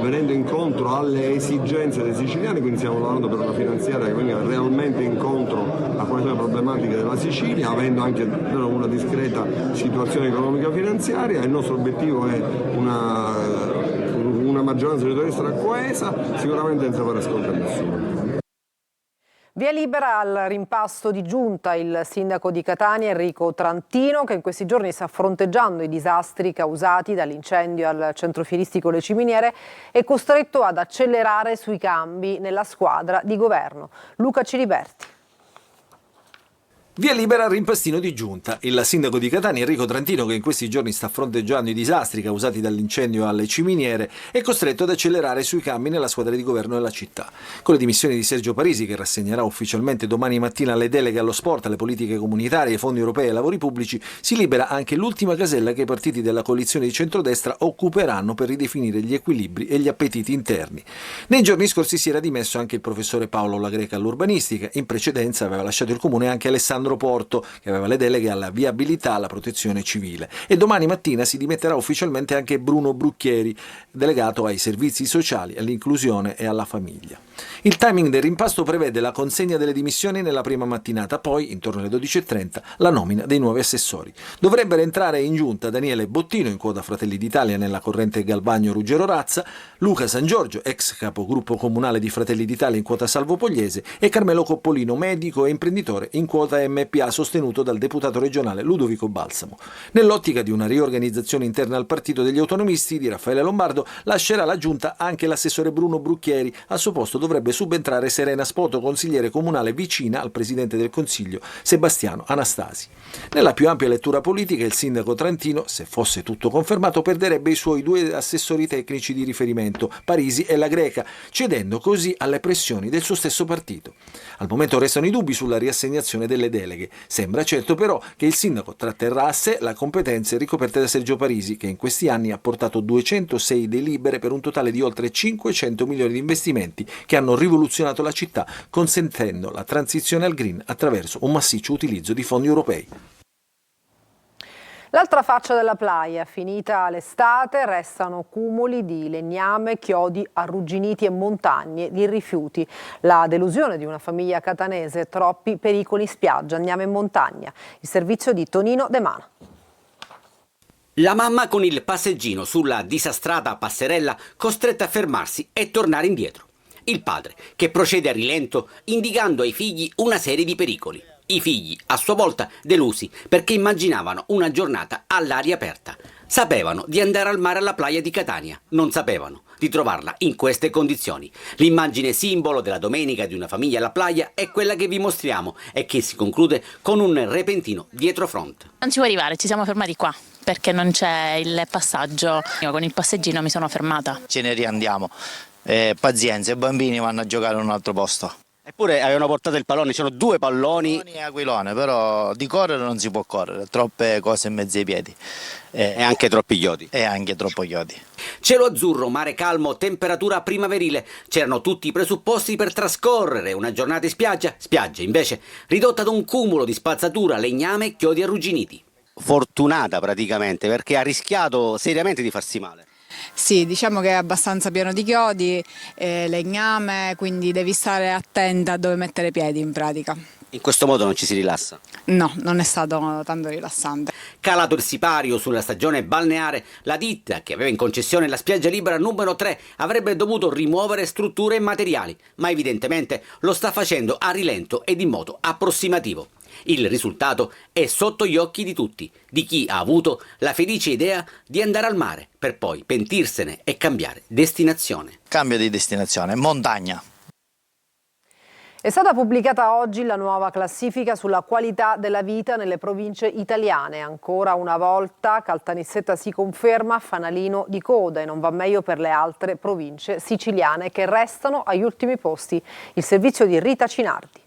venendo incontro alle esigenze dei siciliani, quindi stiamo lavorando per una finanziaria che venga realmente incontro a quali sono le problematiche della Sicilia, avendo anche una discreta situazione economica finanziaria. Il nostro obiettivo è una maggioranza di destra coesa, sicuramente senza fare sconto a nessuno. Via libera al rimpasto di giunta. Il sindaco di Catania, Enrico Trantino, che in questi giorni sta fronteggiando i disastri causati dall'incendio al centro fieristico Le Ciminiere, è costretto ad accelerare sui cambi nella squadra di governo. Luca Ciliberti. Via libera al rimpastino di giunta. Il sindaco di Catania, Enrico Trantino, che in questi giorni sta fronteggiando i disastri causati dall'incendio alle Ciminiere, è costretto ad accelerare sui cambi nella squadra di governo della città. Con le dimissioni di Sergio Parisi, che rassegnerà ufficialmente domani mattina le deleghe allo sport, alle politiche comunitarie, ai fondi europei e ai lavori pubblici, si libera anche l'ultima casella che i partiti della coalizione di centrodestra occuperanno per ridefinire gli equilibri e gli appetiti interni. Nei giorni scorsi si era dimesso anche il professore Paolo La Greca all'urbanistica. In precedenza aveva lasciato il comune anche Alessandro Porto, che aveva le deleghe alla viabilità e alla protezione civile. E domani mattina si dimetterà ufficialmente anche Bruno Brucchieri, delegato ai servizi sociali, all'inclusione e alla famiglia. Il timing del rimpasto prevede la consegna delle dimissioni nella prima mattinata, poi, intorno alle 12:30, la nomina dei nuovi assessori. Dovrebbero entrare in giunta Daniele Bottino, in quota Fratelli d'Italia nella corrente Galvagno Ruggero Razza, Luca San Giorgio, ex capogruppo comunale di Fratelli d'Italia in quota Salvo Pogliese, e Carmelo Coppolino, medico e imprenditore in quota MPA, sostenuto dal deputato regionale Ludovico Balsamo. Nell'ottica di una riorganizzazione interna al partito degli autonomisti di Raffaele Lombardo, lascerà la giunta anche l'assessore Bruno Brucchieri. Al suo posto dovrebbe subentrare Serena Spoto, consigliere comunale vicina al presidente del Consiglio Sebastiano Anastasi. Nella più ampia lettura politica, il sindaco Trantino, se fosse tutto confermato, perderebbe i suoi due assessori tecnici di riferimento, Parisi e La Greca, cedendo così alle pressioni del suo stesso partito. Al momento restano i dubbi sulla riassegnazione delle deleghe. Sembra certo però che il sindaco tratterrà a sé le competenze ricoperte da Sergio Parisi, che in questi anni ha portato 206 delibere per un totale di oltre 500 milioni di investimenti che hanno rivoluzionato la città, consentendo la transizione al green attraverso un massiccio utilizzo di fondi europei. L'altra faccia della playa, finita l'estate, restano cumuli di legname, chiodi arrugginiti e montagne di rifiuti. La delusione di una famiglia catanese, troppi pericoli in spiaggia, andiamo in montagna. Il servizio di Tonino De Mana. La mamma con il passeggino sulla disastrata passerella, costretta a fermarsi e tornare indietro. Il padre, che procede a rilento, indicando ai figli una serie di pericoli. I figli, a sua volta, delusi, perché immaginavano una giornata all'aria aperta. Sapevano di andare al mare alla playa di Catania, non sapevano di trovarla in queste condizioni. L'immagine simbolo della domenica di una famiglia alla playa è quella che vi mostriamo e che si conclude con un repentino dietrofront. Non ci può arrivare, ci siamo fermati qua perché non c'è il passaggio. Io con il passeggino mi sono fermata. Ce ne riandiamo, pazienza, i bambini vanno a giocare in un altro posto. Eppure avevano portato il pallone, c'erano due palloni. E aquilone, però di correre non si può correre, troppe cose in mezzo ai piedi. E anche troppi chiodi. E anche troppo chiodi. Cielo azzurro, mare calmo, temperatura primaverile. C'erano tutti i presupposti per trascorrere una giornata in spiaggia. Spiaggia, invece, ridotta ad un cumulo di spazzatura, legname e chiodi arrugginiti. Fortunata praticamente, perché ha rischiato seriamente di farsi male. Sì, diciamo che è abbastanza pieno di chiodi, legname, quindi devi stare attenta a dove mettere i piedi in pratica. In questo modo non ci si rilassa? No, non è stato tanto rilassante. Calato il sipario sulla stagione balneare, la ditta che aveva in concessione la spiaggia libera numero 3 avrebbe dovuto rimuovere strutture e materiali, ma evidentemente lo sta facendo a rilento ed in modo approssimativo. Il risultato è sotto gli occhi di tutti, di chi ha avuto la felice idea di andare al mare per poi pentirsene e cambiare destinazione. Cambio di destinazione, montagna. È stata pubblicata oggi la nuova classifica sulla qualità della vita nelle province italiane. Ancora una volta Caltanissetta si conferma fanalino di coda e non va meglio per le altre province siciliane che restano agli ultimi posti. Il servizio di Rita Cinardi.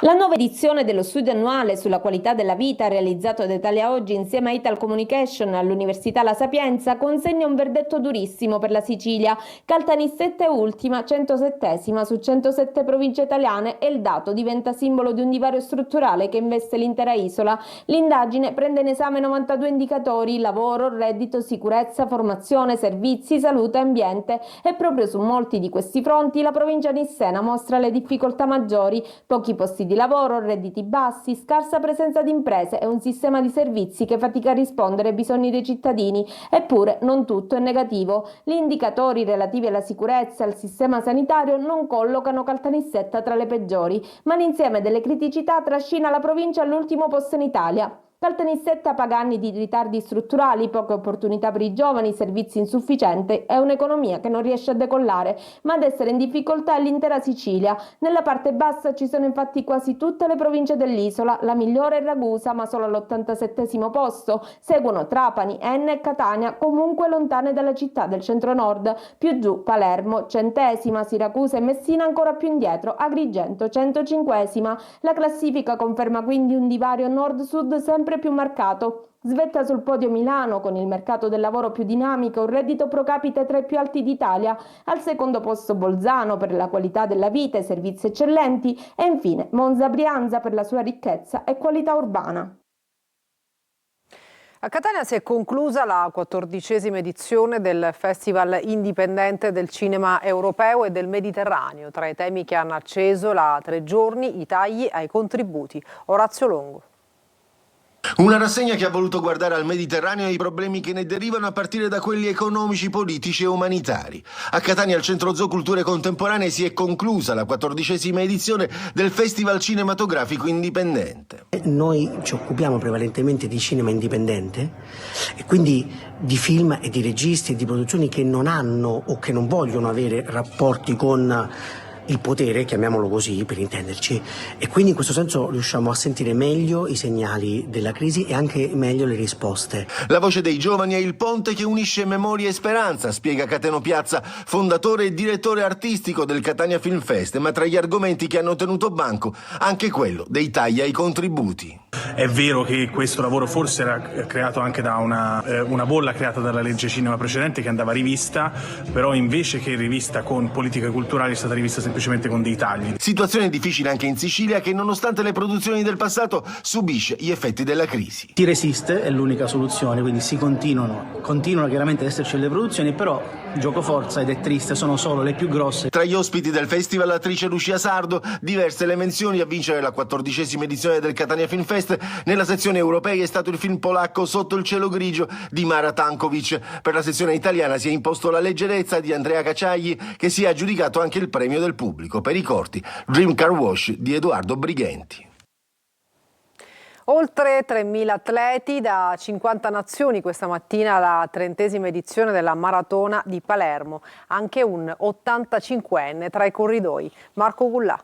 La nuova edizione dello studio annuale sulla qualità della vita realizzato da Italia Oggi insieme a Ital Communication all'Università La Sapienza consegna un verdetto durissimo per la Sicilia. Caltanissetta è ultima, 107esima su 107 province italiane e il dato diventa simbolo di un divario strutturale che investe l'intera isola. L'indagine prende in esame 92 indicatori: lavoro, reddito, sicurezza, formazione, servizi, salute e ambiente. E proprio su molti di questi fronti la provincia di Nissena mostra le difficoltà maggiori: pochi posti di di lavoro, redditi bassi, scarsa presenza di imprese e un sistema di servizi che fatica a rispondere ai bisogni dei cittadini. Eppure non tutto è negativo. Gli indicatori relativi alla sicurezza e al sistema sanitario non collocano Caltanissetta tra le peggiori, ma l'insieme delle criticità trascina la provincia all'ultimo posto in Italia. Caltanissetta paga anni di ritardi strutturali, poche opportunità per i giovani, servizi insufficienti e un'economia che non riesce a decollare, ma ad essere in difficoltà è l'intera Sicilia. Nella parte bassa ci sono infatti quasi tutte le province dell'isola, la migliore è Ragusa ma solo all'87° posto, seguono Trapani, Enna e Catania, comunque lontane dalle città del centro-nord, più giù Palermo, 100°, Siracusa e Messina ancora più indietro, Agrigento 105°. La classifica conferma quindi un divario nord-sud sempre più marcato. Svetta sul podio Milano con il mercato del lavoro più dinamico, un reddito pro capite tra i più alti d'Italia, al secondo posto Bolzano per la qualità della vita e servizi eccellenti e infine Monza Brianza per la sua ricchezza e qualità urbana. A Catania si è conclusa la 14ª edizione del Festival Indipendente del Cinema Europeo e del Mediterraneo. Tra i temi che hanno acceso la 3 giorni, i tagli ai contributi. Orazio Longo. Una rassegna che ha voluto guardare al Mediterraneo e ai problemi che ne derivano a partire da quelli economici, politici e umanitari. A Catania, al Centro Zoo Culture Contemporanee, si è conclusa la 14ª edizione del Festival Cinematografico Indipendente. Noi ci occupiamo prevalentemente di cinema indipendente e quindi di film e di registi e di produzioni che non hanno o che non vogliono avere rapporti con il potere, chiamiamolo così per intenderci, e quindi in questo senso riusciamo a sentire meglio i segnali della crisi e anche meglio le risposte. La voce dei giovani è il ponte che unisce memoria e speranza, spiega Cateno Piazza, fondatore e direttore artistico del Catania Film Fest, ma tra gli argomenti che hanno tenuto banco anche quello dei tagli ai contributi. È vero che questo lavoro forse era creato anche da una bolla creata dalla legge cinema precedente che andava rivista, però invece che rivista con politiche culturali è stata rivista semplicemente con dei tagli. Situazione difficile anche in Sicilia che, nonostante le produzioni del passato, subisce gli effetti della crisi. Si resiste, è l'unica soluzione, quindi continuano chiaramente ad esserci le produzioni, però gioco forza ed è triste, sono solo le più grosse. Tra gli ospiti del festival l'attrice Lucia Sardo, diverse le menzioni a vincere la 14ª edizione del Catania Film Fest. Nella sezione europea è stato il film polacco Sotto il cielo grigio di Mara Tankovic. Per la sezione italiana si è imposto La leggerezza di Andrea Cacciagli, che si è aggiudicato anche il premio del pubblico. Per i corti Dream Car Wash di Edoardo Brighenti. Oltre 3.000 atleti da 50 nazioni questa mattina alla 30ª edizione della Maratona di Palermo. Anche un 85enne tra i corridoi. Marco Gullà.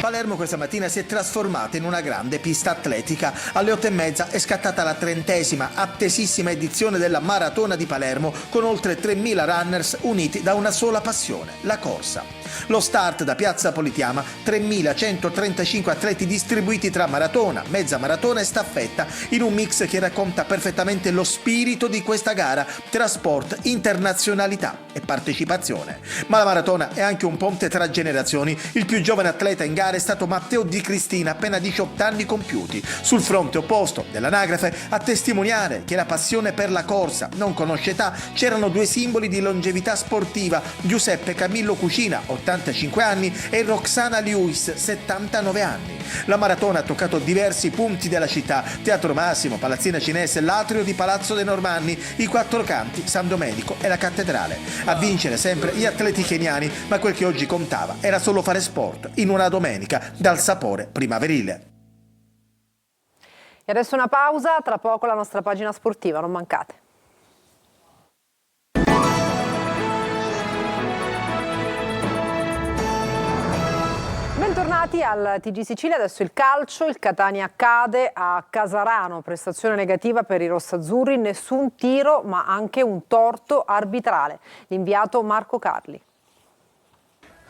Palermo questa mattina si è trasformata in una grande pista atletica. Alle 8:30 è scattata la 30ª, attesissima edizione della Maratona di Palermo, con oltre 3.000 runners uniti da una sola passione, la corsa. Lo start da Piazza Politeama, 3.135 atleti distribuiti tra maratona, mezza maratona e staffetta, in un mix che racconta perfettamente lo spirito di questa gara tra sport, internazionalità e partecipazione. Ma la maratona è anche un ponte tra generazioni. Il più giovane atleta in gara è stato Matteo Di Cristina, appena 18 anni compiuti. Sul fronte opposto dell'anagrafe, a testimoniare che la passione per la corsa non conosce età, c'erano due simboli di longevità sportiva: Giuseppe Camillo Cucina, 85 anni, e Roxana Lewis, 79 anni. La maratona ha toccato diversi punti della città: Teatro Massimo, Palazzina Cinese, l'atrio di Palazzo dei Normanni, i Quattro Canti, San Domenico e la Cattedrale. A vincere sempre gli atleti keniani, ma quel che oggi contava era solo fare sport in una domenica dal sapore primaverile. E adesso una pausa, tra poco la nostra pagina sportiva, non mancate. Bentornati al TG Sicilia, adesso il calcio. Il Catania cade a Casarano, prestazione negativa per i rossazzurri, nessun tiro ma anche un torto arbitrale. L'inviato Marco Carli.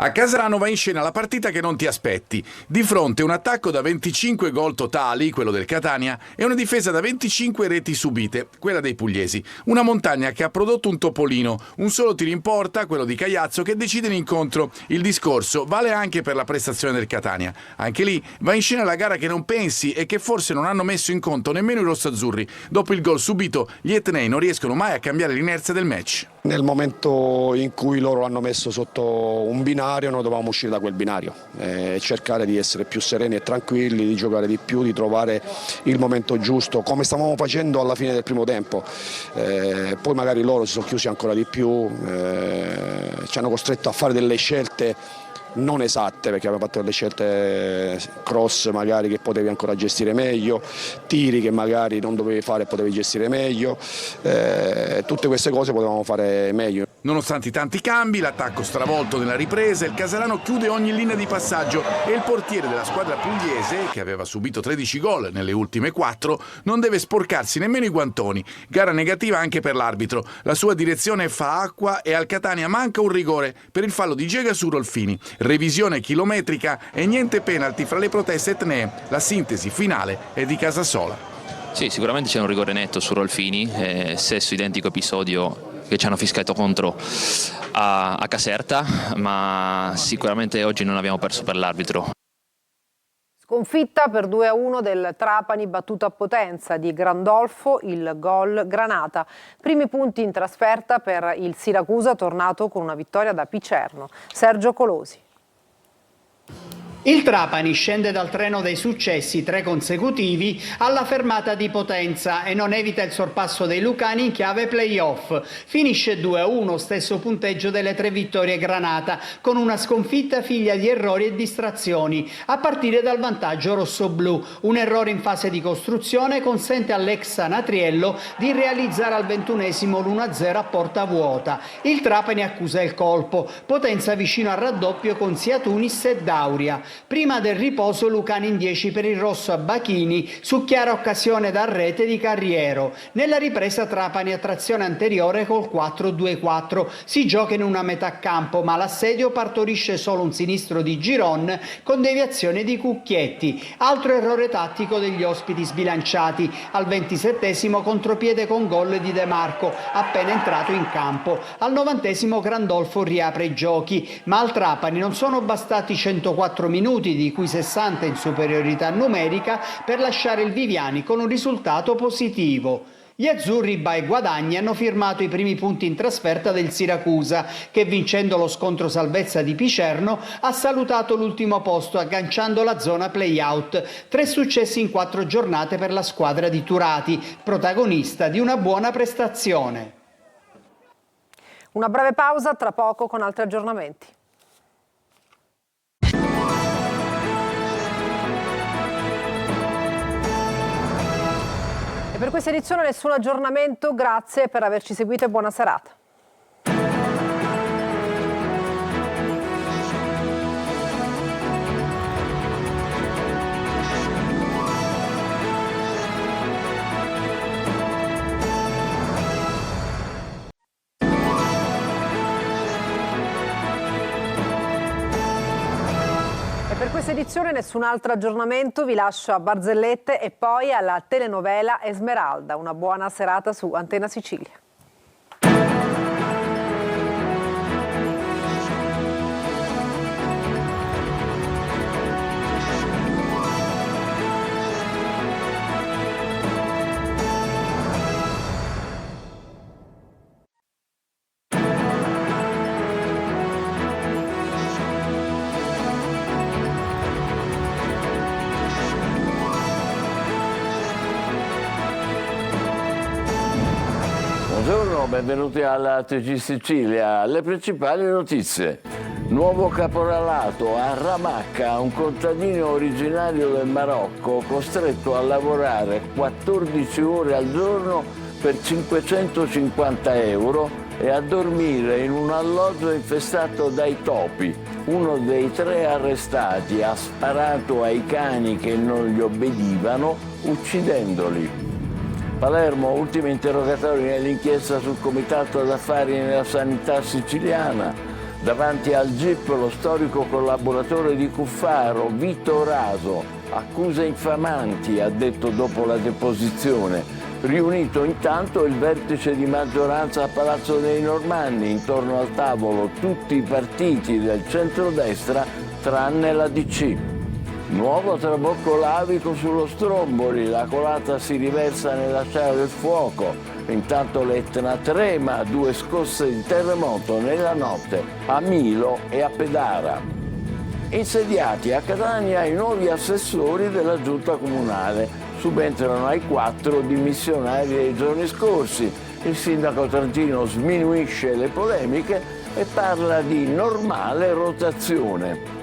A Casarano va in scena la partita che non ti aspetti. Di fronte un attacco da 25 gol totali, quello del Catania, e una difesa da 25 reti subite, quella dei pugliesi. Una montagna che ha prodotto un topolino, un solo tiro in porta, quello di Cagliazzo, che decide l'incontro. Il discorso vale anche per la prestazione del Catania. Anche lì va in scena la gara che non pensi e che forse non hanno messo in conto nemmeno i rossazzurri. Dopo il gol subito, gli etnei non riescono mai a cambiare l'inerzia del match. Nel momento in cui loro l'hanno messo sotto un binario, noi dovevamo uscire da quel binario e cercare di essere più sereni e tranquilli, di giocare di più, di trovare il momento giusto, come stavamo facendo alla fine del primo tempo. Poi magari loro si sono chiusi ancora di più, ci hanno costretto a fare delle scelte non esatte, perché aveva fatto delle scelte cross magari che potevi ancora gestire meglio, tiri che magari non dovevi fare e potevi gestire meglio, tutte queste cose potevamo fare meglio. Nonostante i tanti cambi, l'attacco stravolto nella ripresa, il Caserano chiude ogni linea di passaggio e il portiere della squadra pugliese, che aveva subito 13 gol nelle ultime 4, non deve sporcarsi nemmeno i guantoni. Gara negativa anche per l'arbitro. La sua direzione fa acqua e al Catania manca un rigore per il fallo di Gega su Rolfini. Revisione chilometrica e niente penalty fra le proteste etnee. La sintesi finale è di Casasola. Sì, sicuramente c'è un rigore netto su Rolfini, stesso identico episodio che ci hanno fischiato contro a Caserta, ma sicuramente oggi non abbiamo perso per l'arbitro. Sconfitta per 2-1 del Trapani, battuto a Potenza di Grandolfo, il gol Granata. Primi punti in trasferta per il Siracusa, tornato con una vittoria da Picerno. Sergio Colosi. Il Trapani scende dal treno dei successi, 3 consecutivi, alla fermata di Potenza e non evita il sorpasso dei lucani in chiave play-off. Finisce 2-1, stesso punteggio delle 3 vittorie Granata, con una sconfitta figlia di errori e distrazioni, a partire dal vantaggio rossoblu. Un errore in fase di costruzione consente all'ex Sanatriello di realizzare al 21esimo l'1-0 a porta vuota. Il Trapani accusa il colpo, Potenza vicino al raddoppio con sia Tunis e Dauria. Prima del riposo Lucani in 10 per il rosso a Bachini su chiara occasione da rete di Carriero. Nella ripresa Trapani a trazione anteriore col 4-2-4. Si gioca in una metà campo, ma l'assedio partorisce solo un sinistro di Giron con deviazione di Cucchietti. Altro errore tattico degli ospiti sbilanciati. Al 27esimo contropiede con gol di De Marco, appena entrato in campo. Al 90esimo Grandolfo riapre i giochi, ma al Trapani non sono bastati 104 minuti, di cui 60 in superiorità numerica, per lasciare il Viviani con un risultato positivo. Gli azzurri by guadagni hanno firmato i primi punti in trasferta del Siracusa, che vincendo lo scontro salvezza di Picerno ha salutato l'ultimo posto agganciando la zona play-out. 3 successi in 4 giornate per la squadra di Turati, protagonista di una buona prestazione. Una breve pausa, tra poco con altri aggiornamenti. Per questa edizione nessun aggiornamento, grazie per averci seguito e buona serata. Per questa edizione nessun altro aggiornamento, vi lascio a barzellette e poi alla telenovela Esmeralda. Una buona serata su Antenna Sicilia. Buongiorno, benvenuti alla TG Sicilia. Le principali notizie. Nuovo caporalato a Ramacca, un contadino originario del Marocco costretto a lavorare 14 ore al giorno per 550 euro e a dormire in un alloggio infestato dai topi. Uno dei 3 arrestati ha sparato ai cani che non gli obbedivano, uccidendoli. Palermo, ultimo interrogatorio nell'inchiesta sul comitato d'affari nella sanità siciliana. Davanti al GIP lo storico collaboratore di Cuffaro, Vito Raso, accuse infamanti, ha detto dopo la deposizione. Riunito intanto il vertice di maggioranza a Palazzo dei Normanni, intorno al tavolo tutti i partiti del centrodestra tranne la DC. Nuovo trabocco lavico sullo Stromboli, la colata si riversa nella Sciara del Fuoco. Intanto l'Etna trema, 2 scosse di terremoto nella notte a Milo e a Pedara. Insediati a Catania i nuovi assessori della giunta comunale, subentrano ai 4 dimissionari dei giorni scorsi. Il sindaco trentino sminuisce le polemiche e parla di normale rotazione.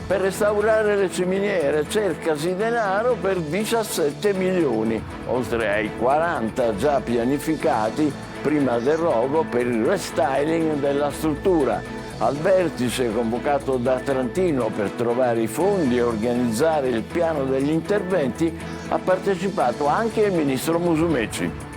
Per restaurare le ciminiere cercasi denaro per 17 milioni, oltre ai 40 già pianificati prima del rogo per il restyling della struttura. Al vertice convocato da Trentino per trovare i fondi e organizzare il piano degli interventi ha partecipato anche il ministro Musumeci.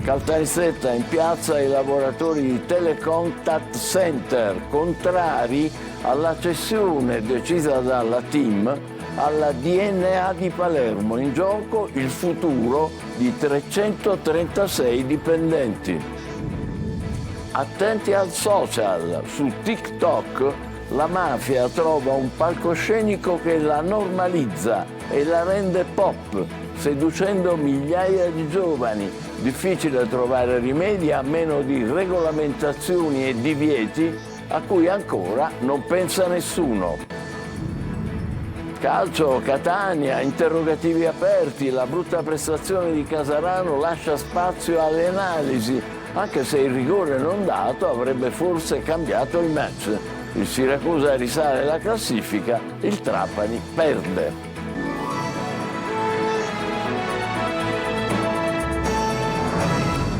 Caltanissetta in piazza i lavoratori di Telecontact Center, contrari alla cessione decisa dalla TIM alla DNA di Palermo, in gioco il futuro di 336 dipendenti. Attenti al social, su TikTok la mafia trova un palcoscenico che la normalizza e la rende pop, seducendo migliaia di giovani. Difficile trovare rimedi a meno di regolamentazioni e divieti a cui ancora non pensa nessuno. Calcio, Catania, interrogativi aperti, la brutta prestazione di Casarano lascia spazio alle analisi, anche se il rigore non dato avrebbe forse cambiato il match. Il Siracusa risale la classifica, il Trapani perde.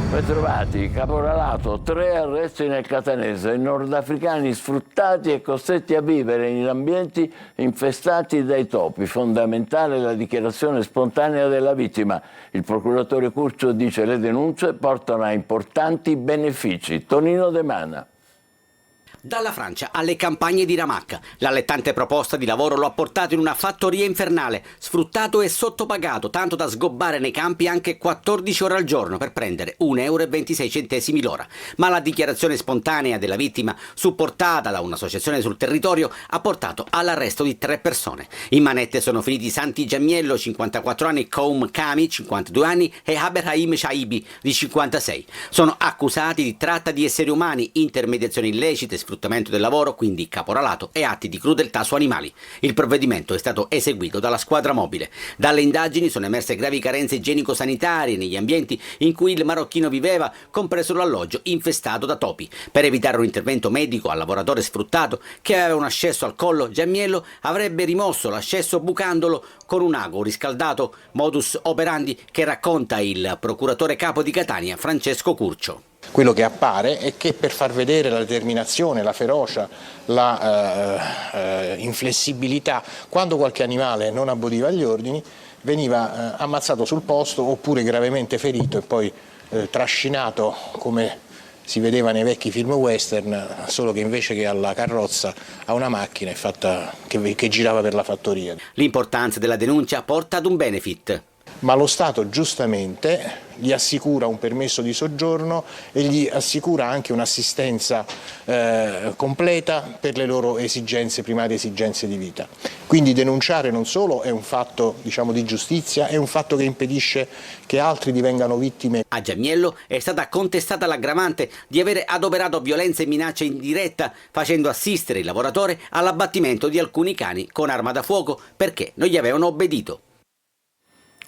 Bentrovati, caporalato, 3 arresti nel catanese, nordafricani sfruttati e costretti a vivere in ambienti infestati dai topi. Fondamentale la dichiarazione spontanea della vittima. Il procuratore Curcio dice le denunce portano a importanti benefici. Tonino De Mana. Dalla Francia alle campagne di Ramacca, l'allettante proposta di lavoro lo ha portato in una fattoria infernale, sfruttato e sottopagato, tanto da sgobbare nei campi anche 14 ore al giorno per prendere 1,26 euro l'ora. Ma la dichiarazione spontanea della vittima, supportata da un'associazione sul territorio, ha portato all'arresto di 3 persone. In manette sono finiti Santi Giammiello, 54 anni, Koum Kami, 52 anni e Haberhaim Shaibi, di 56. Sono accusati di tratta di esseri umani, intermediazioni illecite, sfruttamento del lavoro, quindi caporalato e atti di crudeltà su animali. Il provvedimento è stato eseguito dalla squadra mobile. Dalle indagini sono emerse gravi carenze igienico-sanitarie negli ambienti in cui il marocchino viveva, compreso l'alloggio infestato da topi. Per evitare un intervento medico al lavoratore sfruttato, che aveva un ascesso al collo, Giammiello avrebbe rimosso l'ascesso bucandolo con un ago riscaldato, modus operandi che racconta il procuratore capo di Catania, Francesco Curcio. Quello che appare è che per far vedere la determinazione, la ferocia, la inflessibilità, quando qualche animale non abbodiva agli ordini, veniva ammazzato sul posto oppure gravemente ferito e poi trascinato come si vedeva nei vecchi film western, solo che invece che alla carrozza a una macchina che girava per la fattoria. L'importanza della denuncia porta ad un benefit. Ma lo Stato giustamente gli assicura un permesso di soggiorno e gli assicura anche un'assistenza completa per le loro esigenze, primarie esigenze di vita. Quindi denunciare non solo è un fatto, diciamo, di giustizia, è un fatto che impedisce che altri divengano vittime. A Giammiello è stata contestata l'aggravante di avere adoperato violenza e minaccia in diretta, facendo assistere il lavoratore all'abbattimento di alcuni cani con arma da fuoco perché non gli avevano obbedito.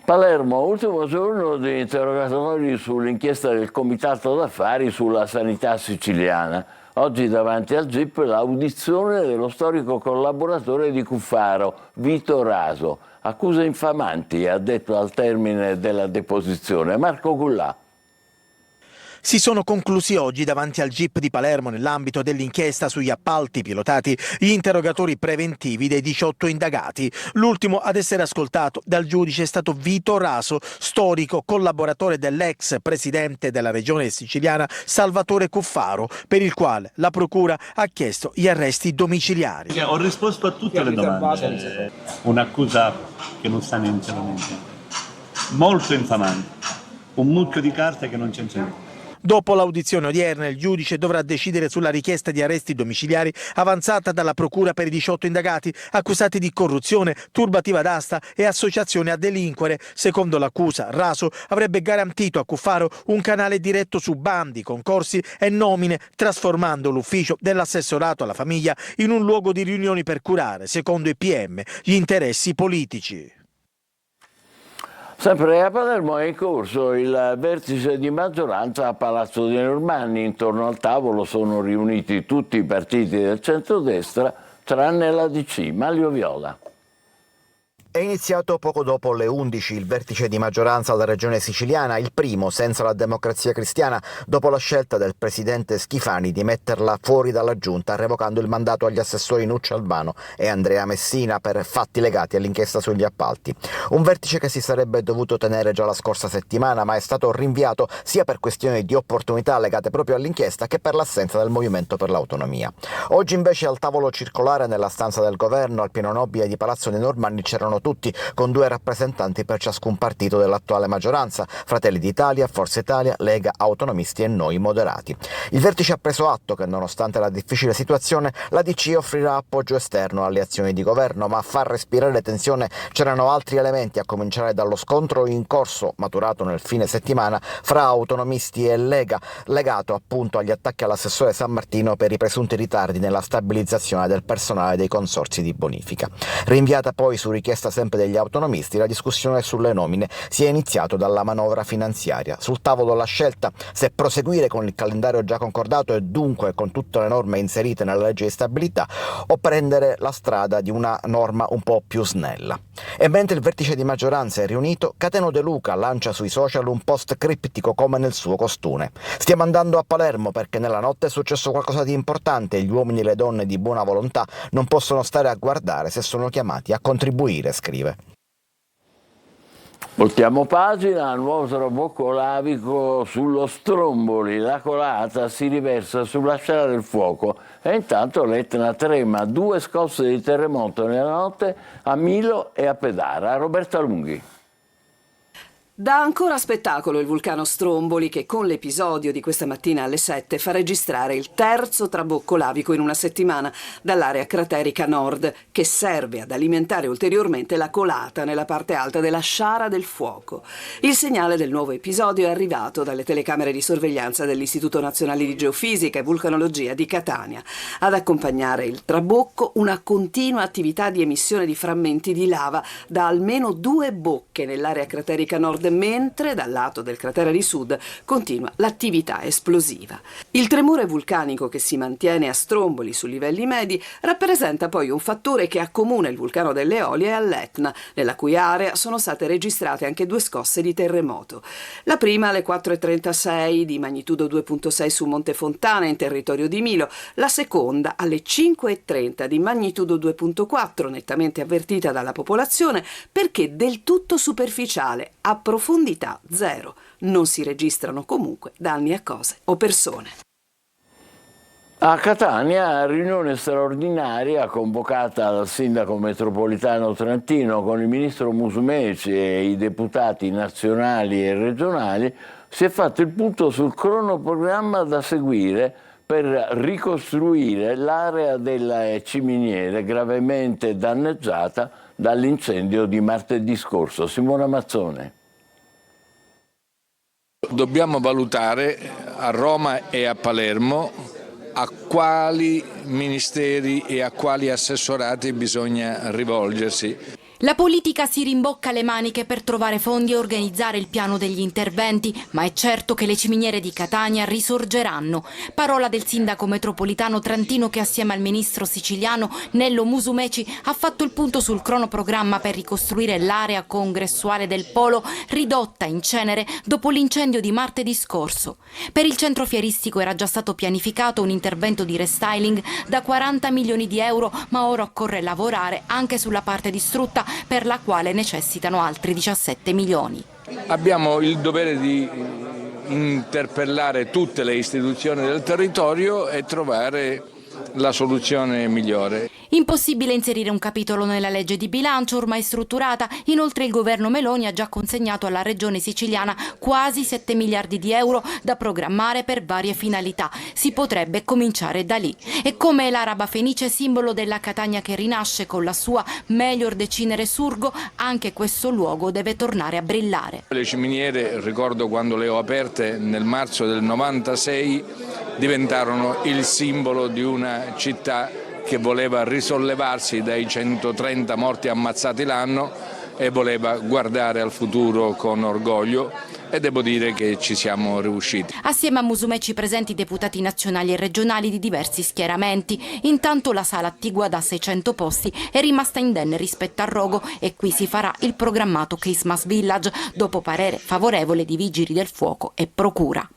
Palermo, ultimo giorno di interrogatori sull'inchiesta del Comitato d'Affari sulla sanità siciliana. Oggi davanti al GIP l'audizione dello storico collaboratore di Cuffaro, Vito Raso. Accuse infamanti, ha detto al termine della deposizione. Marco Gullà. Si sono conclusi oggi davanti al GIP di Palermo nell'ambito dell'inchiesta sugli appalti pilotati gli interrogatori preventivi dei 18 indagati. L'ultimo ad essere ascoltato dal giudice è stato Vito Raso, storico collaboratore dell'ex presidente della regione siciliana Salvatore Cuffaro, per il quale la procura ha chiesto gli arresti domiciliari. Ho risposto a tutte le domande. Un'accusa che non sta niente, molto infamante, un mucchio di carte che non c'è niente. Dopo l'audizione odierna, il giudice dovrà decidere sulla richiesta di arresti domiciliari avanzata dalla Procura per i 18 indagati accusati di corruzione, turbativa d'asta e associazione a delinquere. Secondo l'accusa, Raso avrebbe garantito a Cuffaro un canale diretto su bandi, concorsi e nomine, trasformando l'ufficio dell'assessorato alla famiglia in un luogo di riunioni per curare, secondo i PM, gli interessi politici. Sempre a Palermo è in corso il vertice di maggioranza a Palazzo dei Normanni. Intorno al tavolo sono riuniti tutti i partiti del centrodestra, tranne la DC. Maglio Viola. È iniziato poco dopo le 11 il vertice di maggioranza alla regione siciliana, il primo senza la Democrazia Cristiana, dopo la scelta del presidente Schifani di metterla fuori dalla giunta, revocando il mandato agli assessori Nuccio Albano e Andrea Messina per fatti legati all'inchiesta sugli appalti. Un vertice che si sarebbe dovuto tenere già la scorsa settimana, ma è stato rinviato sia per questioni di opportunità legate proprio all'inchiesta che per l'assenza del Movimento per l'Autonomia. Oggi invece al tavolo circolare nella stanza del governo al piano nobile di Palazzo dei Normanni c'erano tutti, con 2 rappresentanti per ciascun partito dell'attuale maggioranza: Fratelli d'Italia, Forza Italia, Lega, Autonomisti e Noi Moderati. Il vertice ha preso atto che, nonostante la difficile situazione, la DC offrirà appoggio esterno alle azioni di governo, ma a far respirare tensione c'erano altri elementi, a cominciare dallo scontro in corso, maturato nel fine settimana, fra autonomisti e Lega, legato appunto agli attacchi all'assessore San Martino per i presunti ritardi nella stabilizzazione del personale dei consorzi di bonifica. Rinviata poi su richiesta sempre degli autonomisti, la discussione sulle nomine si è iniziato dalla manovra finanziaria. Sul tavolo la scelta se proseguire con il calendario già concordato e dunque con tutte le norme inserite nella legge di stabilità o prendere la strada di una norma un po' più snella. E mentre il vertice di maggioranza è riunito, Cateno De Luca lancia sui social un post criptico come nel suo costume. Stiamo andando a Palermo perché nella notte è successo qualcosa di importante e gli uomini e le donne di buona volontà non possono stare a guardare se sono chiamati a contribuire, scrive. Voltiamo pagina, nuovo trabocco lavico sullo Stromboli, la colata si riversa sulla scena del fuoco e intanto l'Etna trema, 2 scosse di terremoto nella notte a Milo e a Pedara. Roberta Lunghi. Dà ancora spettacolo il vulcano Stromboli che con l'episodio di questa mattina alle 7 fa registrare il 3° trabocco lavico in una settimana dall'area craterica nord che serve ad alimentare ulteriormente la colata nella parte alta della sciara del fuoco. Il segnale del nuovo episodio è arrivato dalle telecamere di sorveglianza dell'Istituto Nazionale di Geofisica e Vulcanologia di Catania. Ad accompagnare il trabocco una continua attività di emissione di frammenti di lava da almeno 2 bocche nell'area craterica nord, mentre dal lato del cratere di sud continua l'attività esplosiva. Il tremore vulcanico che si mantiene a Stromboli su livelli medi rappresenta poi un fattore che accomuna il vulcano delle Eolie all'Etna, nella cui area sono state registrate anche 2 scosse di terremoto. La prima alle 4:36 di magnitudo 2.6 su Monte Fontana in territorio di Milo, la seconda alle 5:30 di magnitudo 2.4, nettamente avvertita dalla popolazione perché del tutto superficiale, a profondità 0. Non si registrano comunque danni a cose o persone. A Catania, riunione straordinaria convocata dal sindaco metropolitano trentino con il ministro Musumeci e i deputati nazionali e regionali, si è fatto il punto sul cronoprogramma da seguire per ricostruire l'area delle ciminiere gravemente danneggiata dall'incendio di martedì scorso. Simona Mazzone. Dobbiamo valutare a Roma e a Palermo a quali ministeri e a quali assessorati bisogna rivolgersi. La politica si rimbocca le maniche per trovare fondi e organizzare il piano degli interventi, ma è certo che le ciminiere di Catania risorgeranno. Parola del sindaco metropolitano trentino che assieme al ministro siciliano Nello Musumeci ha fatto il punto sul cronoprogramma per ricostruire l'area congressuale del Polo ridotta in cenere dopo l'incendio di martedì scorso. Per il centro fieristico era già stato pianificato un intervento di restyling da 40 milioni di euro, ma ora occorre lavorare anche sulla parte distrutta per la quale necessitano altri 17 milioni. Abbiamo il dovere di interpellare tutte le istituzioni del territorio e trovare la soluzione migliore. Impossibile inserire un capitolo nella legge di bilancio ormai strutturata. Inoltre il governo Meloni ha già consegnato alla regione siciliana quasi 7 miliardi di euro da programmare per varie finalità. Si potrebbe cominciare da lì. E come l'araba fenice, simbolo della Catania che rinasce con la sua Melior Decinere Surgo, anche questo luogo deve tornare a brillare. Le ciminiere, ricordo quando le ho aperte nel marzo del 96, diventarono il simbolo di una città che voleva risollevarsi dai 130 morti ammazzati l'anno e voleva guardare al futuro con orgoglio, e devo dire che ci siamo riusciti. Assieme a Musumeci presenti deputati nazionali e regionali di diversi schieramenti. Intanto la sala attigua da 600 posti è rimasta indenne rispetto al rogo e qui si farà il programmato Christmas Village dopo parere favorevole di Vigili del Fuoco e Procura.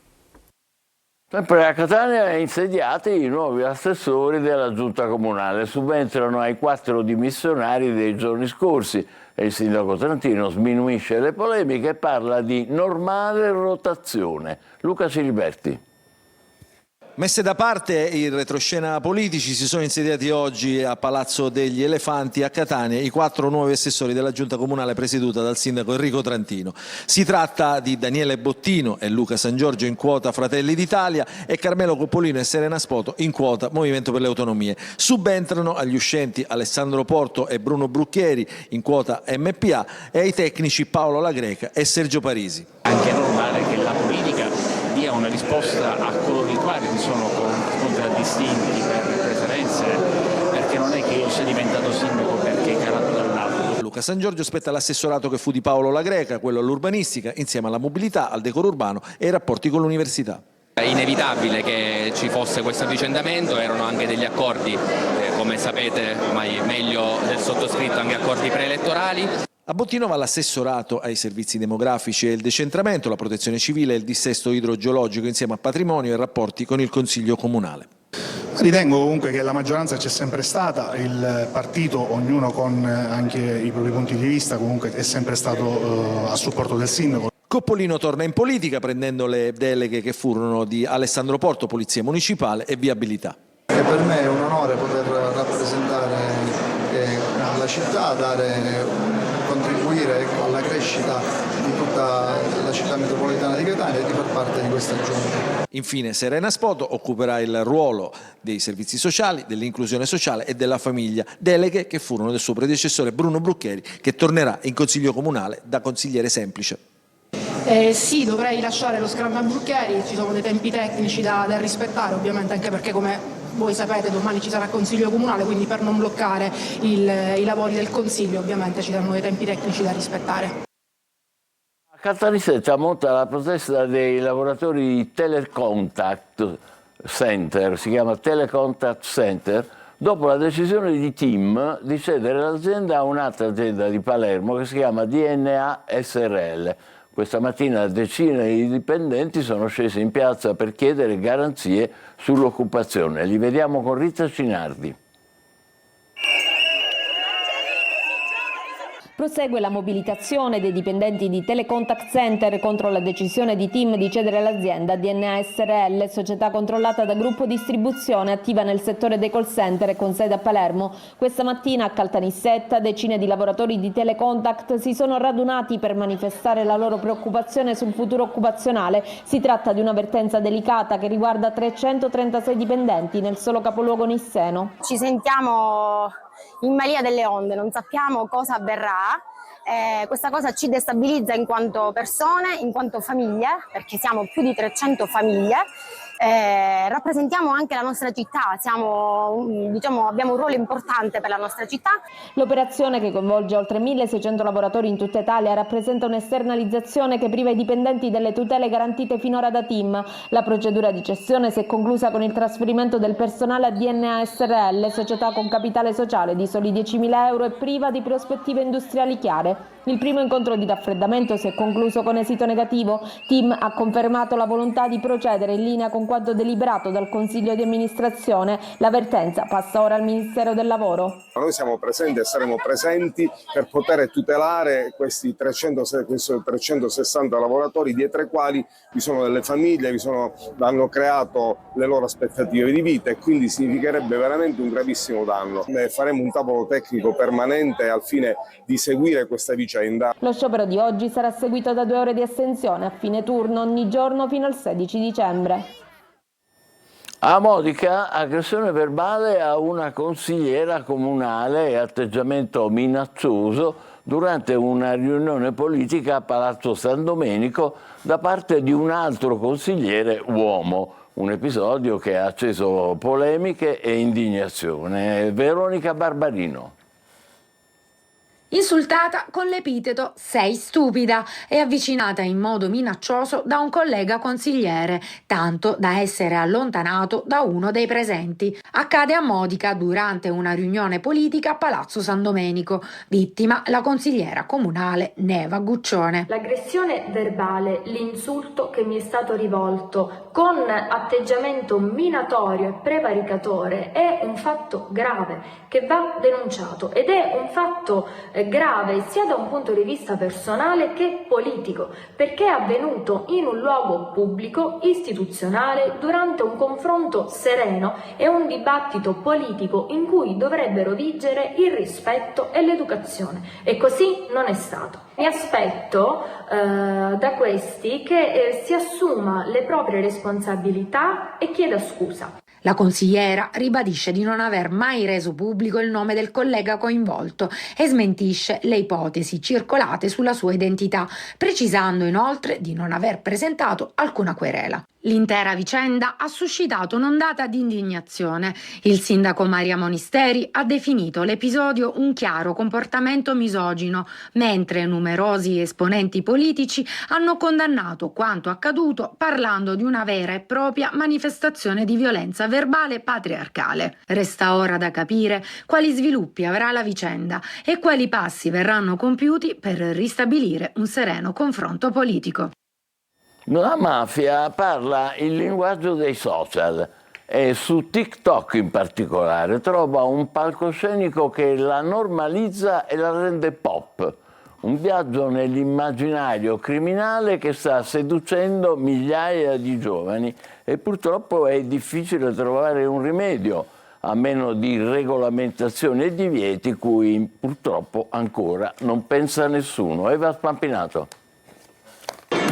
Sempre a Catania insediati i nuovi assessori della giunta comunale, subentrano ai 4 dimissionari dei giorni scorsi e il sindaco trentino sminuisce le polemiche e parla di normale rotazione. Luca Ciliberti. Messe da parte il retroscena politici, si sono insediati oggi a Palazzo degli Elefanti a Catania i 4 nuovi assessori della giunta comunale presieduta dal sindaco Enrico Trantino. Si tratta di Daniele Bottino e Luca San Giorgio in quota Fratelli d'Italia e Carmelo Coppolino e Serena Spoto in quota Movimento per le Autonomie. Subentrano agli uscenti Alessandro Porto e Bruno Brucchieri in quota MPA e ai tecnici Paolo La Greca e Sergio Parisi. Anche è normale che la politica dia una risposta a coloro i quali si sono contraddistinti per preferenze, perché non è che io sia diventato sindaco perché calato dall'alto. Luca San Giorgio spetta l'assessorato che fu di Paolo La Greca, quello all'urbanistica, insieme alla mobilità, al decoro urbano e ai rapporti con l'università. È inevitabile che ci fosse questo avvicendamento, erano anche degli accordi, come sapete, ormai meglio del sottoscritto, anche accordi preelettorali. A Bottino va l'assessorato ai servizi demografici e il decentramento, la protezione civile e il dissesto idrogeologico insieme a patrimonio e rapporti con il Consiglio Comunale. Ritengo comunque che la maggioranza c'è sempre stata, il partito, ognuno con anche i propri punti di vista, comunque è sempre stato a supporto del sindaco. Coppolino torna in politica prendendo le deleghe che furono di Alessandro Porto, Polizia Municipale e Viabilità. E per me è un onore poter rappresentare la città, contribuire alla crescita di tutta la città metropolitana di Catania e di far parte di questa giunta. Infine Serena Spoto occuperà il ruolo dei servizi sociali, dell'inclusione sociale e della famiglia, deleghe che furono del suo predecessore Bruno Brucchieri, che tornerà in Consiglio Comunale da consigliere semplice. Sì, dovrei lasciare lo scranno a Brucchieri, ci sono dei tempi tecnici da rispettare, ovviamente, anche perché come voi sapete domani ci sarà Consiglio Comunale, quindi per non bloccare i lavori del Consiglio ovviamente ci saranno dei tempi tecnici da rispettare. A Caltanissetta monta la protesta dei lavoratori di Telecontact Center, si chiama Telecontact Center, dopo la decisione di TIM di cedere l'azienda a un'altra azienda di Palermo che si chiama DNA SRL. Questa mattina decine di dipendenti sono scesi in piazza per chiedere garanzie sull'occupazione. Li vediamo con Rita Cinardi. Prosegue la mobilitazione dei dipendenti di Telecontact Center contro la decisione di TIM di cedere l'azienda a DNA SRL, società controllata da Gruppo Distribuzione attiva nel settore dei call center e con sede a Palermo. Questa mattina a Caltanissetta decine di lavoratori di Telecontact si sono radunati per manifestare la loro preoccupazione sul futuro occupazionale. Si tratta di una vertenza delicata che riguarda 336 dipendenti nel solo capoluogo nisseno. Ci sentiamo in balia delle onde, non sappiamo cosa avverrà, questa cosa ci destabilizza in quanto persone, in quanto famiglie, perché siamo più di 300 famiglie, rappresentiamo anche la nostra città, abbiamo un ruolo importante per la nostra città. L'operazione, che coinvolge oltre 1.600 lavoratori in tutta Italia, rappresenta un'esternalizzazione che priva i dipendenti delle tutele garantite finora da TIM. La procedura di cessione si è conclusa con il trasferimento del personale a DNA SRL, società con capitale sociale di soli 10.000 euro e priva di prospettive industriali chiare. Il primo incontro di raffreddamento si è concluso con esito negativo. TIM ha confermato la volontà di procedere in linea con quanto deliberato dal Consiglio di amministrazione. La vertenza passa ora al Ministero del Lavoro. Noi siamo presenti e saremo presenti per poter tutelare questi 360 lavoratori, dietro ai quali vi sono delle famiglie, hanno creato le loro aspettative di vita, e quindi significherebbe veramente un gravissimo danno. Faremo un tavolo tecnico permanente al fine di seguire questa vicenda. Lo sciopero di oggi sarà seguito da 2 ore di astensione a fine turno ogni giorno fino al 16 dicembre. A Modica, aggressione verbale a una consigliera comunale e atteggiamento minaccioso durante una riunione politica a Palazzo San Domenico da parte di un altro consigliere uomo. Un episodio che ha acceso polemiche e indignazione. Veronica Barbarino. Insultata con l'epiteto "sei stupida" e avvicinata in modo minaccioso da un collega consigliere, tanto da essere allontanato da uno dei presenti. Accade a Modica durante una riunione politica a Palazzo San Domenico. Vittima la consigliera comunale Neva Guccione. L'aggressione verbale, l'insulto che mi è stato rivolto con atteggiamento minatorio e prevaricatore è un fatto grave che va denunciato, ed è un fatto grave sia da un punto di vista personale che politico, perché è avvenuto in un luogo pubblico, istituzionale, durante un confronto sereno e un dibattito politico in cui dovrebbero vigere il rispetto e l'educazione, e così non è stato. Mi aspetto da questi che si assuma le proprie responsabilità e chieda scusa. La consigliera ribadisce di non aver mai reso pubblico il nome del collega coinvolto e smentisce le ipotesi circolate sulla sua identità, precisando inoltre di non aver presentato alcuna querela. L'intera vicenda ha suscitato un'ondata di indignazione. Il sindaco Maria Monisteri ha definito l'episodio un chiaro comportamento misogino, mentre numerosi esponenti politici hanno condannato quanto accaduto parlando di una vera e propria manifestazione di violenza verbale patriarcale. Resta ora da capire quali sviluppi avrà la vicenda e quali passi verranno compiuti per ristabilire un sereno confronto politico. La mafia parla il linguaggio dei social e su TikTok in particolare trova un palcoscenico che la normalizza e la rende pop. Un viaggio nell'immaginario criminale che sta seducendo migliaia di giovani e purtroppo è difficile trovare un rimedio, a meno di regolamentazioni e divieti cui purtroppo ancora non pensa nessuno. Eva Spampinato.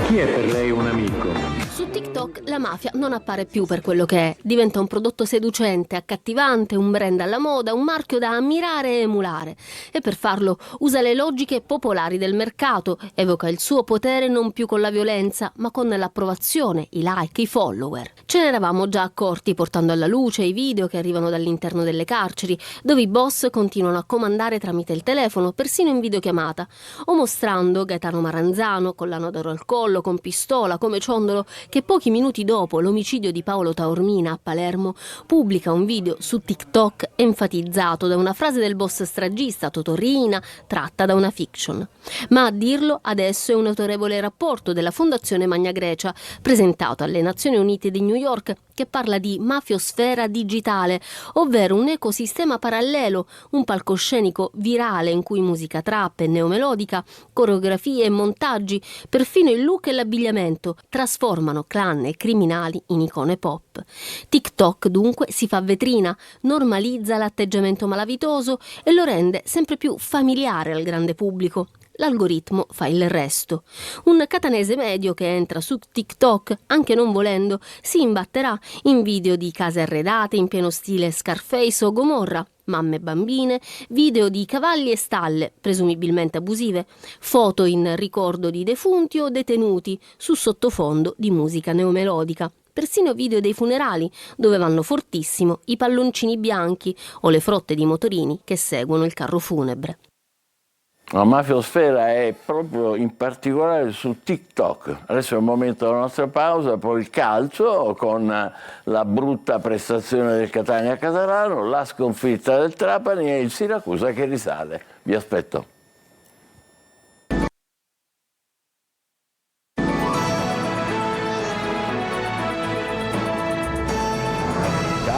Chi è per lei un amico? Su TikTok la mafia non appare più per quello che è. Diventa un prodotto seducente, accattivante, un brand alla moda, un marchio da ammirare e emulare. E per farlo usa le logiche popolari del mercato, evoca il suo potere non più con la violenza, ma con l'approvazione, i like, i follower. Ce ne eravamo già accorti portando alla luce i video che arrivano dall'interno delle carceri, dove i boss continuano a comandare tramite il telefono, persino in videochiamata, o mostrando Gaetano Maranzano, collano d'oro al collo, con pistola, come ciondolo, che pochi minuti dopo l'omicidio di Paolo Taormina a Palermo pubblica un video su TikTok enfatizzato da una frase del boss stragista Totorina tratta da una fiction. Ma a dirlo adesso è un autorevole rapporto della Fondazione Magna Grecia, presentato alle Nazioni Unite di New York, che parla di mafiosfera digitale, ovvero un ecosistema parallelo, un palcoscenico virale in cui musica trap e neomelodica, coreografie e montaggi, perfino il look e l'abbigliamento trasformano clan e criminali in icone pop. TikTok dunque si fa vetrina, normalizza l'atteggiamento malavitoso e lo rende sempre più familiare al grande pubblico. L'algoritmo fa il resto. Un catanese medio che entra su TikTok, anche non volendo, si imbatterà in video di case arredate in pieno stile Scarface o Gomorra, mamme e bambine, video di cavalli e stalle, presumibilmente abusive, foto in ricordo di defunti o detenuti, su sottofondo di musica neomelodica. Persino video dei funerali, dove vanno fortissimo i palloncini bianchi o le frotte di motorini che seguono il carro funebre. La mafiosfera è proprio in particolare su TikTok. Adesso è il momento della nostra pausa, poi il calcio con la brutta prestazione del Catania Catarano, la sconfitta del Trapani e il Siracusa che risale. Vi aspetto.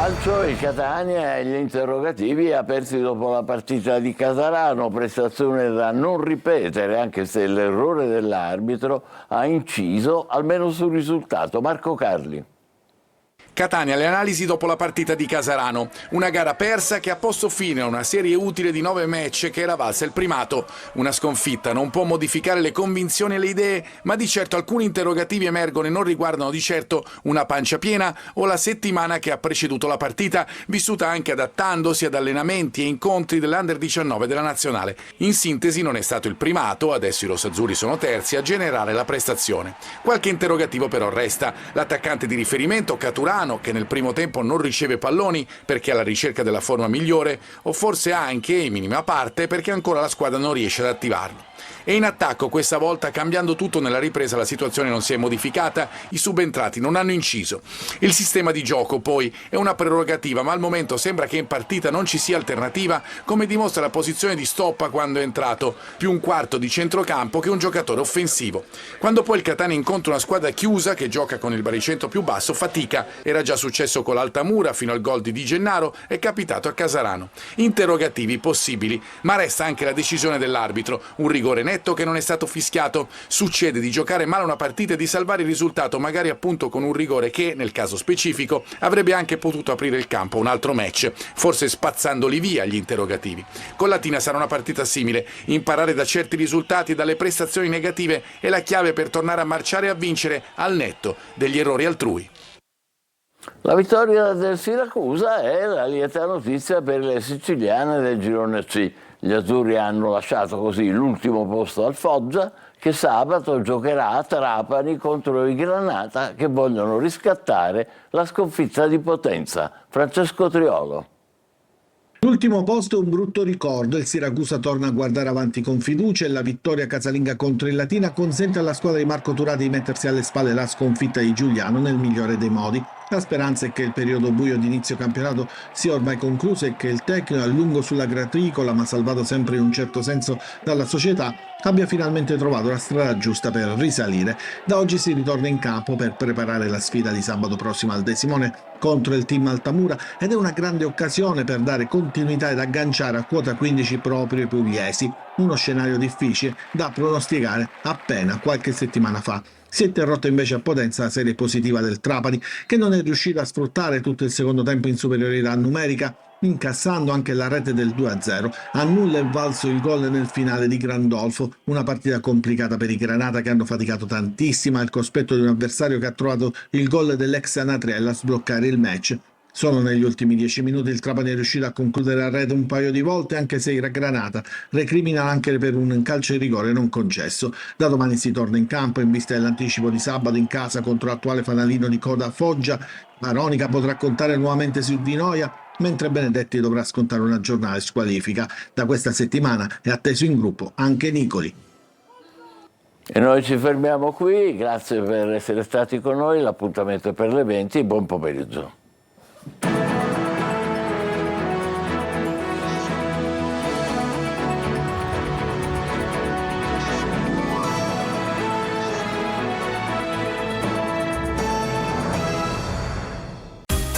Calcio, il Catania e gli interrogativi aperti dopo la partita di Casarano, prestazione da non ripetere anche se l'errore dell'arbitro ha inciso almeno sul risultato. Marco Carli. Catania, le analisi dopo la partita di Casarano. Una gara persa che ha posto fine a una serie utile di 9 match che era valsa il primato. Una sconfitta non può modificare le convinzioni e le idee, ma di certo alcuni interrogativi emergono e non riguardano di certo una pancia piena o la settimana che ha preceduto la partita, vissuta anche adattandosi ad allenamenti e incontri dell'Under 19 della Nazionale. In sintesi non è stato il primato, adesso i rossazzurri sono terzi, a generare la prestazione. Qualche interrogativo però resta. L'attaccante di riferimento, Caturano, che nel primo tempo non riceve palloni perché è alla ricerca della forma migliore, o forse anche, in minima parte, perché ancora la squadra non riesce ad attivarlo. E in attacco questa volta, cambiando tutto nella ripresa, la situazione non si è modificata, i subentrati non hanno inciso. Il sistema di gioco poi è una prerogativa, ma al momento sembra che in partita non ci sia alternativa, come dimostra la posizione di Stoppa quando è entrato, più un quarto di centrocampo che un giocatore offensivo. Quando poi il Catania incontra una squadra chiusa che gioca con il baricentro più basso, fatica. Era già successo con l'Altamura fino al gol di Di Gennaro, è capitato a Casarano. Interrogativi possibili, ma resta anche la decisione dell'arbitro, un rigore netto che non è stato fischiato. Succede di giocare male una partita e di salvare il risultato magari appunto con un rigore che, nel caso specifico, avrebbe anche potuto aprire il campo a un altro match, forse spazzandoli via gli interrogativi. Con Latina sarà una partita simile, imparare da certi risultati e dalle prestazioni negative è la chiave per tornare a marciare e a vincere al netto degli errori altrui. La vittoria del Siracusa è la lieta notizia per le siciliane del girone C. Gli azzurri hanno lasciato così l'ultimo posto al Foggia, che sabato giocherà a Trapani contro i Granata, che vogliono riscattare la sconfitta di Potenza. Francesco Triolo. L'ultimo posto è un brutto ricordo, il Siracusa torna a guardare avanti con fiducia e la vittoria casalinga contro il Latina consente alla squadra di Marco Turati di mettersi alle spalle la sconfitta di Giuliano nel migliore dei modi. La speranza è che il periodo buio di inizio campionato sia ormai concluso e che il tecnico, a lungo sulla graticola ma salvato sempre in un certo senso dalla società, abbia finalmente trovato la strada giusta per risalire. Da oggi si ritorna in campo per preparare la sfida di sabato prossimo al De Simone contro il team Altamura ed è una grande occasione per dare continuità ed agganciare a quota 15 proprio i pugliesi. Uno scenario difficile da pronosticare appena qualche settimana fa. Si è interrotta invece a Potenza la serie positiva del Trapani, che non è riuscita a sfruttare tutto il secondo tempo in superiorità numerica, incassando anche la rete del 2-0. A nulla è valso il gol nel finale di Grandolfo, una partita complicata per i Granata che hanno faticato tantissimo al cospetto di un avversario che ha trovato il gol dell'ex Anatriella a sbloccare il match. Solo negli ultimi 10 minuti il Trapani è riuscito a concludere la rete un paio di volte, anche se il Granata recrimina anche per un calcio di rigore non concesso. Da domani si torna in campo in vista dell'anticipo di sabato in casa contro l'attuale fanalino di coda Foggia. Maronica potrà contare nuovamente su Di Noia, mentre Benedetti dovrà scontare una giornata squalifica. Da questa settimana è atteso in gruppo anche Nicoli. E noi ci fermiamo qui, grazie per essere stati con noi, l'appuntamento è per le 20, buon pomeriggio.